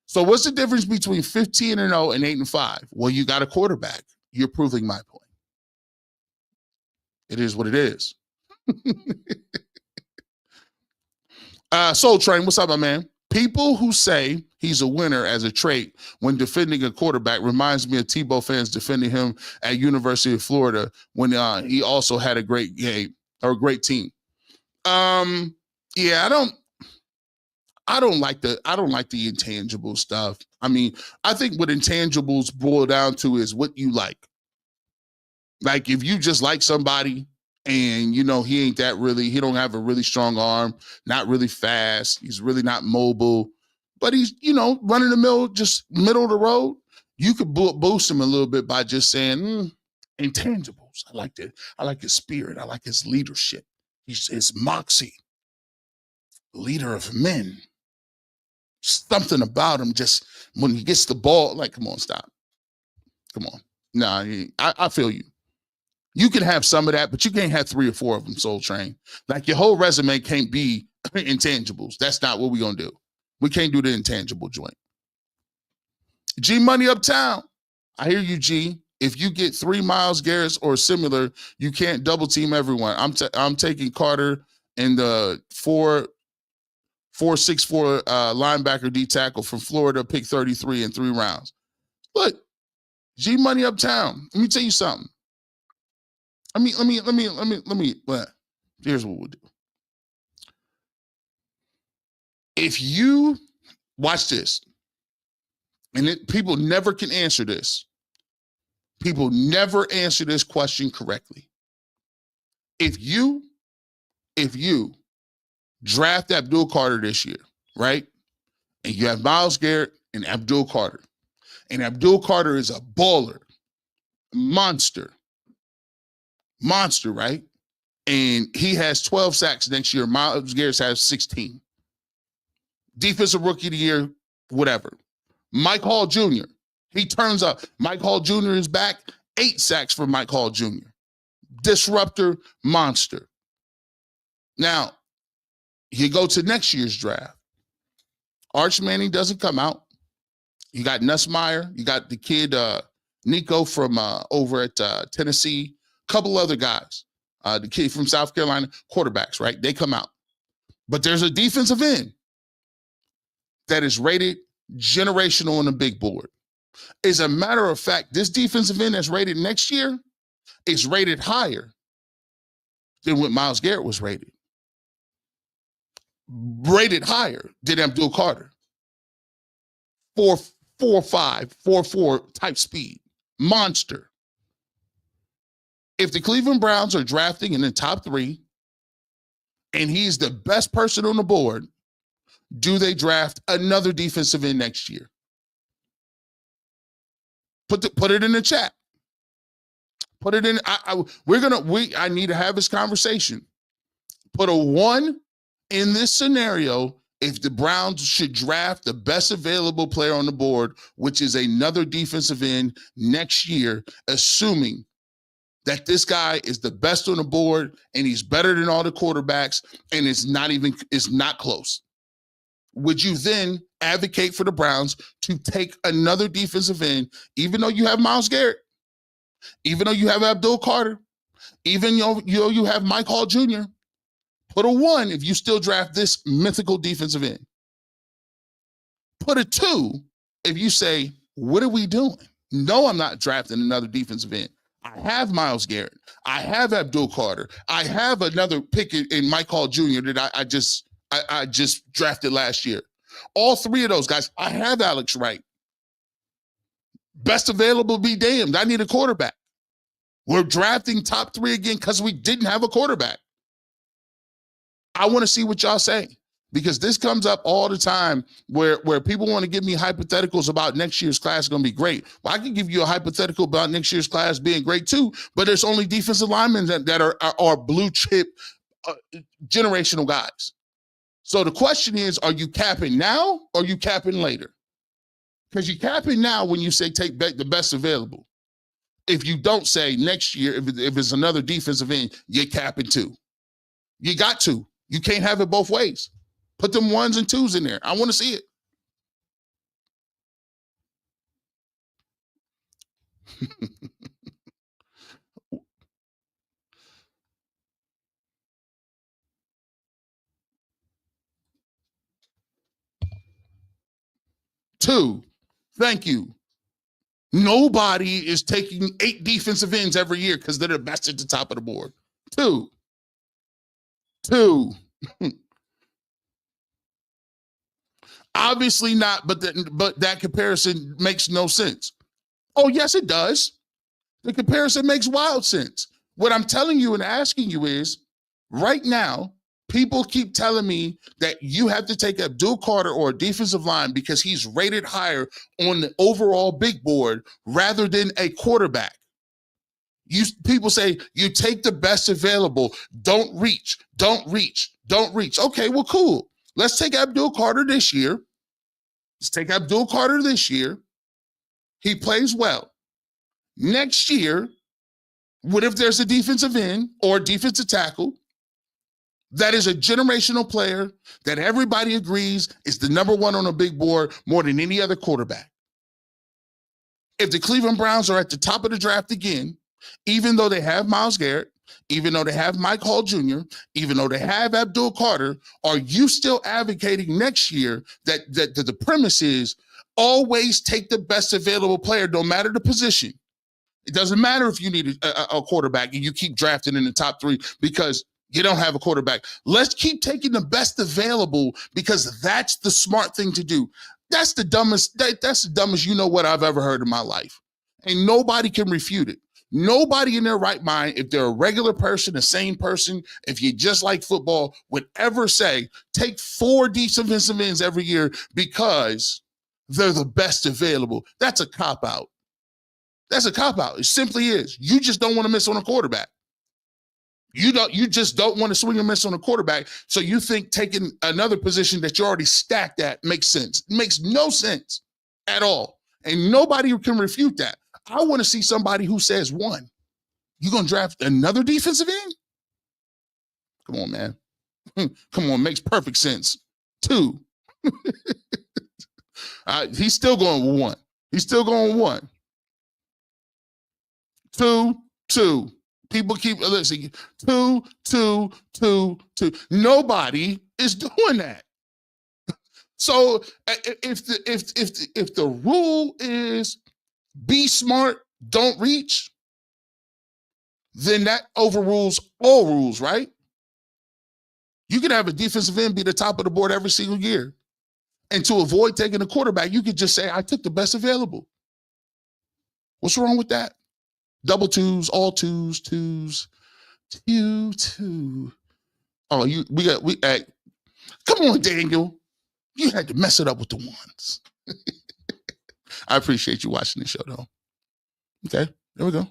So what's the difference between 15-0 and 8-5? Well, you got a quarterback. You're proving my point. It is what it is. Soul Train, what's up, my man? People who say he's a winner as a trait when defending a quarterback reminds me of Tebow fans defending him at University of Florida when he also had a great game or a great team. Yeah, I don't like the intangible stuff. I mean, I think what intangibles boil down to is what you like. Like if you just like somebody and, you know, he don't have a really strong arm, not really fast. He's really not mobile, but he's, you know, running the middle, just middle of the road. You could boost him a little bit by just saying intangibles. I like that. I like his spirit. I like his leadership. His moxie, leader of men. Something about him just when he gets the ball, like, come on, stop. Come on. Nah, I feel you. You can have some of that, but you can't have 3 or 4 of them, Soul Train. Like your whole resume can't be intangibles. That's not what we're going to do. We can't do the intangible joint. G Money Uptown. I hear you, G. If you get 3 Myles Garrett's or similar, you can't double team everyone. I'm taking Carter in the 4'6" linebacker D tackle from Florida, pick 33 in 3 rounds. Look, G Money Uptown. Let me tell you something. Let me. Well, here's what we'll do. If you watch this, and people never can answer this. People never answer this question correctly. If you draft Abdul Carter this year, right? And you have Myles Garrett and Abdul Carter. And Abdul Carter is a baller, monster, right? And he has 12 sacks next year. Myles Garrett has 16. Defensive Rookie of the Year, whatever. Mike Hall Jr., he turns up. Mike Hall Jr. is back. 8 sacks for Mike Hall Jr. Disruptor, monster. Now, you go to next year's draft. Arch Manning doesn't come out. You got Nussmeier. You got the kid, Nico from over at Tennessee, a couple other guys, the kid from South Carolina, quarterbacks, right? They come out. But there's a defensive end that is rated generational on the big board. As a matter of fact, this defensive end that's rated next year is rated higher than what Myles Garrett was rated. Rated higher than Abdul Carter. 4.5, 4.4 type speed. Monster. If the Cleveland Browns are drafting in the top 3 and he's the best person on the board, do they draft another defensive end next year? Put it in the chat. Put it in. I need to have this conversation. Put a 1 in this scenario if the Browns should draft the best available player on the board, which is another defensive end next year, assuming that this guy is the best on the board and he's better than all the quarterbacks and it's not close. Would you then advocate for the Browns to take another defensive end, even though you have Myles Garrett, even though you have Abdul Carter, even though you have Mike Hall Jr., put a 1 if you still draft this mythical defensive end. Put a 2 if you say, what are we doing? No, I'm not drafting another defensive end. I have Myles Garrett. I have Abdul Carter. I have another pick in Mike Hall Jr. that I just drafted last year. All 3 of those guys. I have Alex Wright. Best available be damned. I need a quarterback. We're drafting top 3 again because we didn't have a quarterback. I want to see what y'all say, because this comes up all the time where people want to give me hypotheticals about next year's class is going to be great. Well, I can give you a hypothetical about next year's class being great too, but there's only defensive linemen that are blue chip generational guys. So the question is, are you capping now or are you capping later? Because you capping now when you say take back the best available. If you don't say next year, if it's another defensive end, you're capping too. You got to. You can't have it both ways. Put them 1s and 2s in there. I want to see it. Two, thank you. Nobody is taking 8 defensive ends every year because they're the best at the top of the board. Two. Obviously not, but that comparison makes no sense. Oh, yes, it does. The comparison makes wild sense. What I'm telling you and asking you is, right now, people keep telling me that you have to take Abdul Carter or a defensive line because he's rated higher on the overall big board rather than a quarterback. People say you take the best available. Don't reach. Okay, well, cool. Let's take Abdul Carter this year. He plays well. Next year, what if there's a defensive end or defensive tackle that is a generational player that everybody agrees is the number 1 on a big board more than any other quarterback? If the Cleveland Browns are at the top of the draft again, even though they have Myles Garrett, even though they have Mike Hall Jr., even though they have Abdul Carter, are you still advocating next year that the premise is always take the best available player, no matter the position? It doesn't matter if you need a quarterback and you keep drafting in the top 3 because you don't have a quarterback. Let's keep taking the best available because that's the smart thing to do. That's the dumbest you know what I've ever heard in my life. And nobody can refute it. Nobody in their right mind, if they're a regular person, a sane person, if you just like football, would ever say, take 4 defensive ends every year because they're the best available. That's a cop-out. It simply is. You just don't want to miss on a quarterback. You just don't want to swing and miss on a quarterback. So you think taking another position that you're already stacked at makes sense. It makes no sense at all. And nobody can refute that. I want to see somebody who says, 1, you're going to draft another defensive end? Come on, man. Come on, makes perfect sense. 2, he's still going with 1. 2, 2. People keep listening. 2, 2, 2, 2. Nobody is doing that. So if the rule is be smart, don't reach, then that overrules all rules, right? You can have a defensive end be the top of the board every single year. And to avoid taking a quarterback, you could just say, I took the best available. What's wrong with that? Double twos, all twos, 2. Oh, come on, Daniel. You had to mess it up with the ones. I appreciate you watching the show, though. Okay, there we go.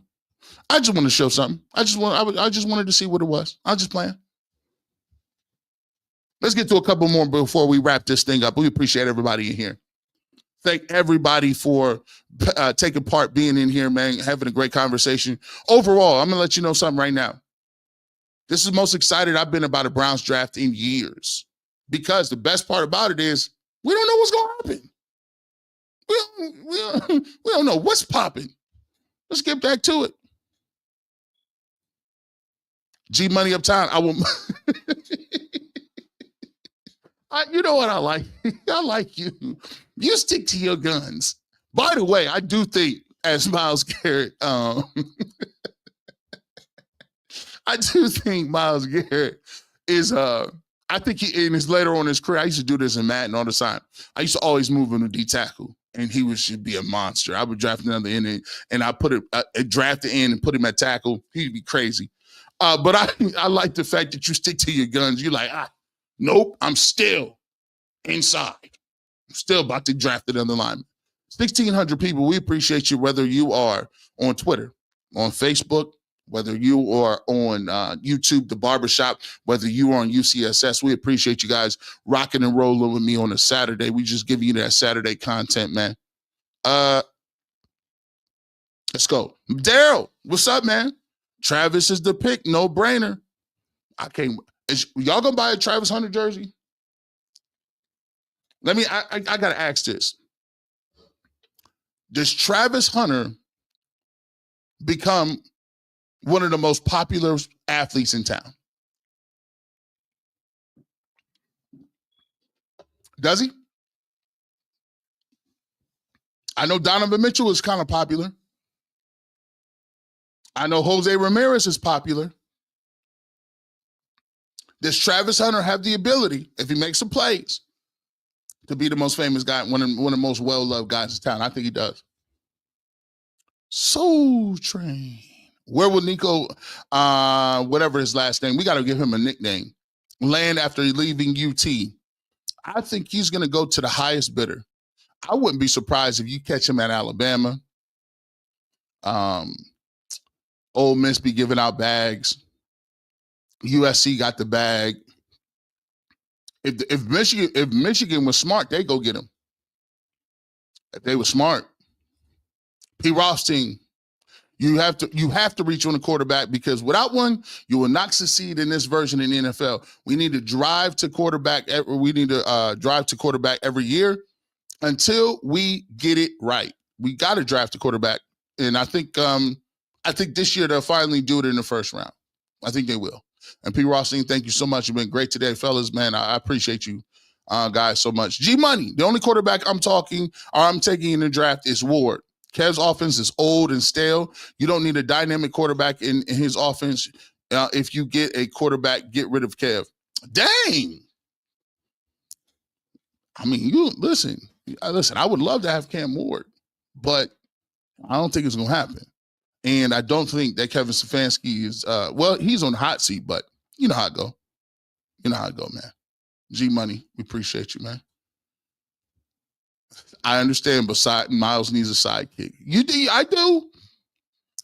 I just want to show something. I just wanted to see what it was. I was just playing. Let's get to a couple more before we wrap this thing up. We appreciate everybody in here. Thank everybody for taking part, being in here, man, having a great conversation. Overall, I'm going to let you know something right now. This is the most excited I've been about a Browns draft in years, because the best part about it is we don't know what's going to happen. We don't know what's popping. Let's get back to it. G Money Uptown. I will. You know what I like? I like you. You stick to your guns. By the way, I do think, as Myles Garrett, I do think Myles Garrett is, I think he, in his later on in his career, I used to do this in Madden all the time. I used to always move him to D tackle, and he should be a monster. I would draft another end, and I draft the end and put him at tackle. He'd be crazy. But I like the fact that you stick to your guns. You're like, nope, I'm still inside. I'm still about to draft another lineman. 1,600 people, we appreciate you, whether you are on Twitter, on Facebook, whether you are on YouTube, The Barbershop, whether you are on UCSS. We appreciate you guys rocking and rolling with me on a Saturday. We just give you that Saturday content, man. Let's go. Daryl, what's up, man? Travis is the pick, no brainer. Y'all gonna buy a Travis Hunter jersey? I gotta ask this. Does Travis Hunter become one of the most popular athletes in town? Does he? I know Donovan Mitchell is kind of popular. I know Jose Ramirez is popular. Does Travis Hunter have the ability, if he makes some plays, to be the most famous guy, one of the most well-loved guys in town? I think he does. Soul Train. Where will Nico, whatever his last name, we got to give him a nickname, land after leaving UT? I think he's going to go to the highest bidder. I wouldn't be surprised if you catch him at Alabama. Ole Miss be giving out bags. USC got the bag. If Michigan was smart, they go get him. If they were smart, P. Rothstein, you have to reach on the quarterback, because without one, you will not succeed in this version in the NFL. We need to drive to quarterback. We need to drive to quarterback every year until we get it right. We got to draft a quarterback, and I think this year they'll finally do it in the first round. I think they will. And P. Rothstein, thank you so much. You've been great today, fellas. Man, I appreciate you guys so much. G Money, the only quarterback I'm taking in the draft is Ward. Kev's offense is old and stale. You don't need a dynamic quarterback in his offense. If you get a quarterback, get rid of Kev. Dang. I mean, listen, I would love to have Cam Ward, but I don't think it's going to happen. And I don't think that Kevin Stefanski is, he's on the hot seat, but you know how it go. You know how it go, man. G Money, we appreciate you, man. I understand, but Miles needs a sidekick. I do.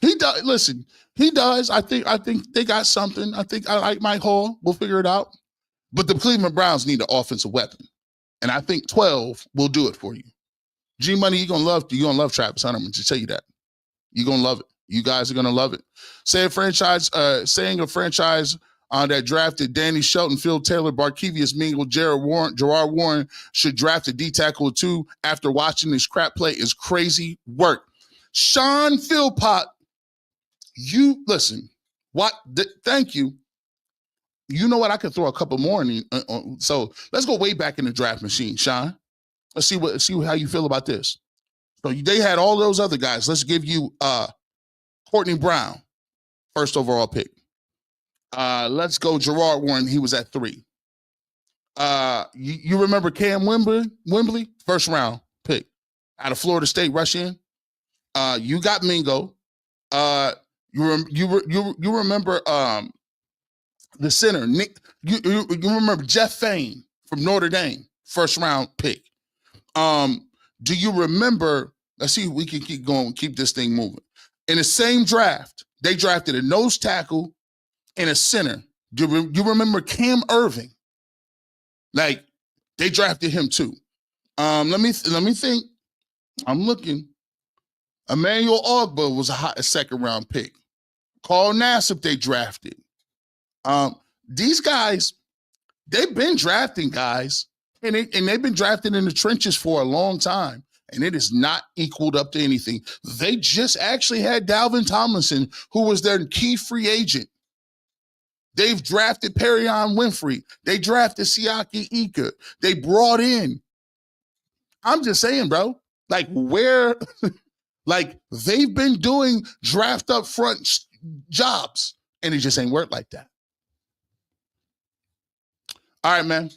He does. Listen, he does. I think they got something. I think I like Mike Hall. We'll figure it out. But the Cleveland Browns need an offensive weapon, and I think 12 will do it for you. G Money, you're gonna love Travis Hunter. I'm gonna just tell you that. You're gonna love it. You guys are gonna love it. Saying a franchise that drafted Danny Shelton, Phil Taylor, Barkevius Mingle, Gerard Warren should draft a D tackle too after watching this crap play is crazy work. Sean Philpott, You listen. What? Thank you. You know what? I could throw a couple more in. So let's go way back in the draft machine, Sean. Let's see how you feel about this. So they had all those other guys. Let's give you Courtney Brown, first overall pick. Let's go Gerard Warren. He was at 3. You remember Cam Wembley, first round pick out of Florida State, rush in. You got Mingo. You remember the center, Nick. You remember Jeff Fain from Notre Dame, first round pick. Do you remember? Let's see if we can keep going, keep this thing moving. In the same draft, they drafted a nose tackle and a center. Do you remember Cam Irving? Like, they drafted him too. Let me think. I'm looking. Emmanuel Ogba was a second round pick. Carl Nassib they drafted. These guys, they've been drafting guys, and they've been drafted in the trenches for a long time, and it is not equaled up to anything. They just actually had Dalvin Tomlinson, who was their key free agent. They've drafted Perion Winfrey. They drafted Siaki Ika. They brought in. I'm just saying, bro. Like, where, like, they've been doing draft up front jobs, and it just ain't worked like that. All right, man.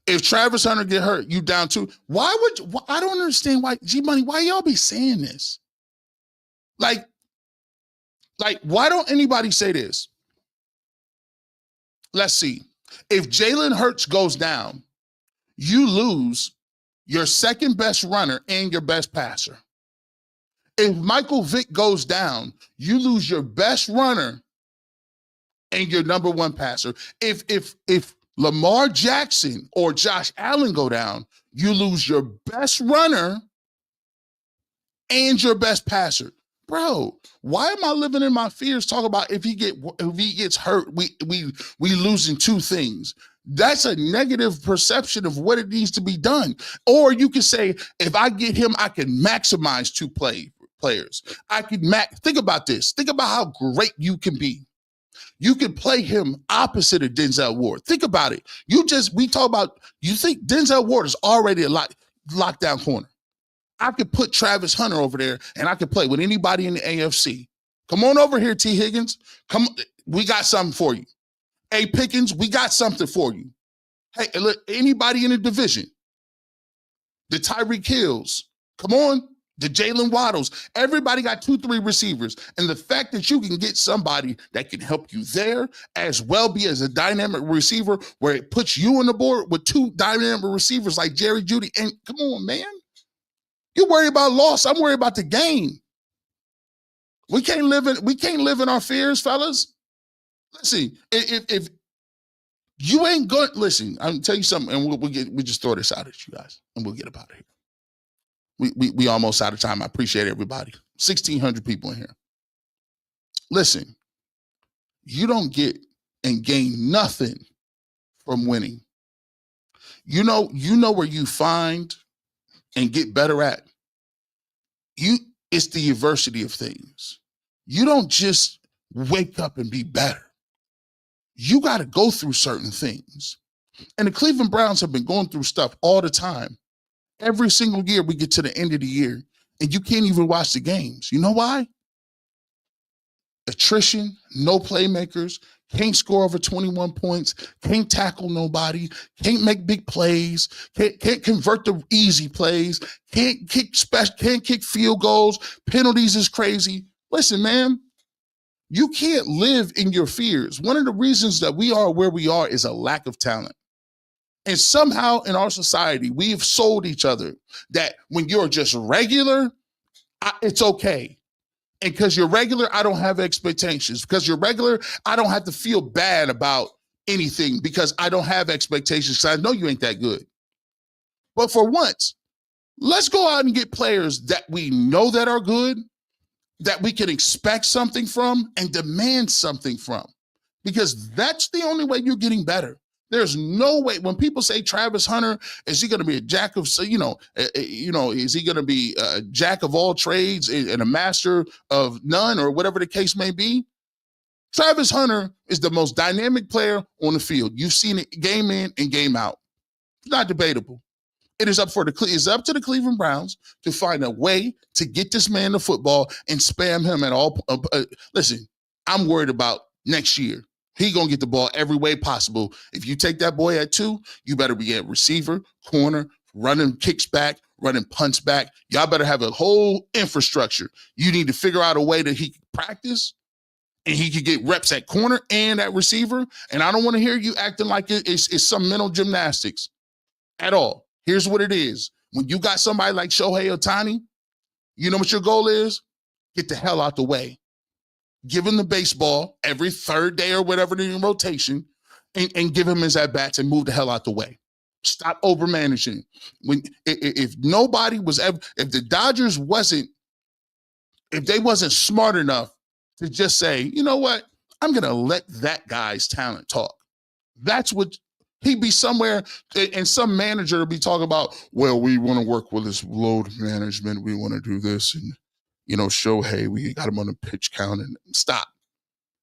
If Travis Hunter get hurt, you down too. I don't understand why, G-Money, why y'all be saying this? Like, why don't anybody say this? Let's see. If Jalen Hurts goes down, you lose your second best runner and your best passer. If Michael Vick goes down, you lose your best runner and your number one passer. If Lamar Jackson or Josh Allen go down, you lose your best runner and your best passer. Bro, why am I living in my fears? Talk about if he gets hurt, we losing 2 things. That's a negative perception of what it needs to be done. Or you can say, if I get him, I can maximize 2 players. I could think about this. Think about how great you can be. You can play him opposite of Denzel Ward. Think about it. You think Denzel Ward is already a lockdown corner. I could put Travis Hunter over there, and I could play with anybody in the AFC. Come on over here, T. Higgins. Come, we got something for you. Hey, Pickens, we got something for you. Hey, look, anybody in the division. The Tyreek Hills. Come on. The Jalen Waddles. Everybody got 2-3 receivers. And the fact that you can get somebody that can help you there as well be as a dynamic receiver where it puts you on the board with 2 dynamic receivers like Jerry Jeudy. And come on, man. You worry about loss. I'm worried about the game. We can't live in our fears, fellas. Listen, if you ain't good, listen, I'm gonna tell you something, and we just throw this out at you guys, and we'll get up out of here. We almost out of time. I appreciate everybody. 1,600 people in here. Listen, you don't get and gain nothing from winning. You know where you find and get better at. It's the adversity of things. You don't just wake up and be better. You got to go through certain things. And the Cleveland Browns have been going through stuff all the time. Every single year we get to the end of the year and you can't even watch the games. You know why? Attrition, no playmakers, can't score over 21 points, can't tackle nobody, can't make big plays, can't convert the easy plays, can't kick field goals, penalties is crazy. Listen, man, you can't live in your fears. One of the reasons that we are where we are is a lack of talent. And somehow in our society, we've sold each other that when you're just regular, it's okay. And because you're regular, I don't have expectations. Because you're regular, I don't have to feel bad about anything because I don't have expectations because I know you ain't that good. But for once, let's go out and get players that we know that are good, that we can expect something from and demand something from. Because that's the only way you're getting better. There's no way. When people say Travis Hunter, is he going to be a jack of, is he going to be a jack of all trades and a master of none, or whatever the case may be? Travis Hunter is the most dynamic player on the field. You've seen it game in and game out. It's not debatable. It is up to the Cleveland Browns to find a way to get this man the football and spam him at all. Listen, I'm worried about next year. He going to get the ball every way possible. If you take that boy at 2, you better be at receiver, corner, running kicks back, running punts back. Y'all better have a whole infrastructure. You need to figure out a way that he can practice and he can get reps at corner and at receiver. And I don't want to hear you acting like it's some mental gymnastics at all. Here's what it is. When you got somebody like Shohei Ohtani, you know what your goal is? Get the hell out the way. Give him the baseball every third day or whatever in rotation and give him his at-bats and move the hell out the way. Stop over-managing. If nobody was ever, if the Dodgers wasn't smart enough to just say, you know what, I'm going to let that guy's talent talk. That's what, he'd be somewhere and some manager would be talking about, well, we want to work with this load management. We want to do this. And, Shohei, we got him on the pitch count and stop.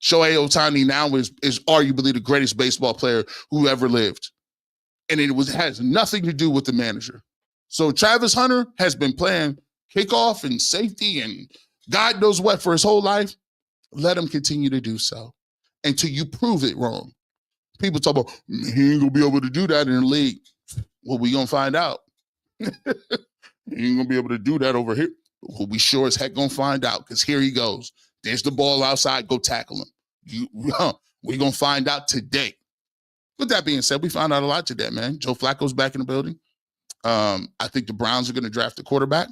Shohei Ohtani now is arguably the greatest baseball player who ever lived. And it has nothing to do with the manager. So Travis Hunter has been playing kickoff and safety and God knows what for his whole life. Let him continue to do so until you prove it wrong. People talk about, he ain't going to be able to do that in the league. Well, we going to find out. He ain't going to be able to do that over here. Well, we sure as heck going to find out because here he goes. There's the ball outside. Go tackle him. We're going to find out today. With that being said, we found out a lot today, man. Joe Flacco's back in the building. I think the Browns are going to draft a quarterback.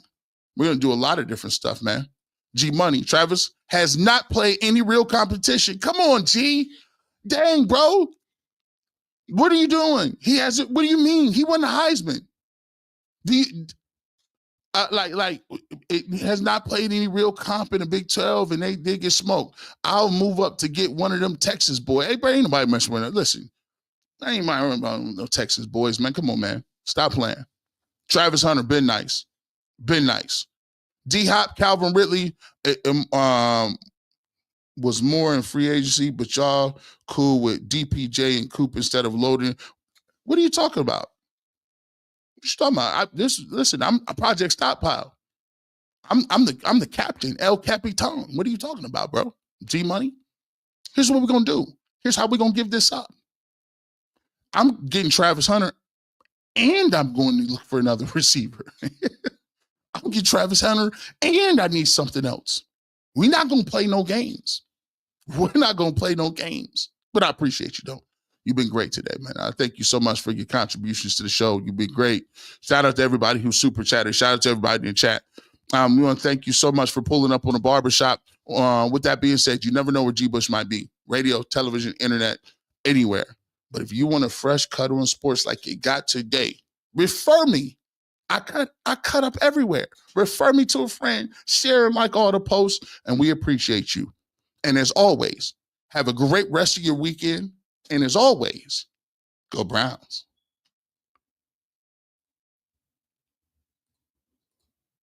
We're going to do a lot of different stuff, man. G Money, Travis has not played any real competition. Come on, G. Dang, bro. What are you doing? What do you mean? He won the Heisman. It has not played any real comp in the Big 12, and they did get smoked. I'll move up to get one of them Texas boys. Hey, bro, ain't nobody messing with it. Listen, I ain't mind about no Texas boys, man. Come on, man. Stop playing. Travis Hunter, been nice. Been nice. D-Hop, Calvin Ridley was more in free agency, but y'all cool with DPJ and Coop instead of loading. What are you talking about? What you talking about? I'm a Project Stockpile. I'm the captain, El Capitan. What are you talking about, bro? G Money? Here's what we're gonna do. Here's how we're gonna give this up. I'm getting Travis Hunter, and I'm going to look for another receiver. I'm getting Travis Hunter, and I need something else. We're not gonna play no games. We're not gonna play no games. But I appreciate you, though. You've been great today, man. I thank you so much for your contributions to the show. You've been great. Shout out to everybody who super chatted. Shout out to everybody in the chat. We want to thank you so much for pulling up on the barbershop. With that being said, you never know where G Bush might be. Radio, television, internet, anywhere. But if you want a fresh cut on sports like you got today, refer me. I cut up everywhere. Refer me to a friend. Share and like all the posts, and we appreciate you. And as always, have a great rest of your weekend. And as always, go Browns.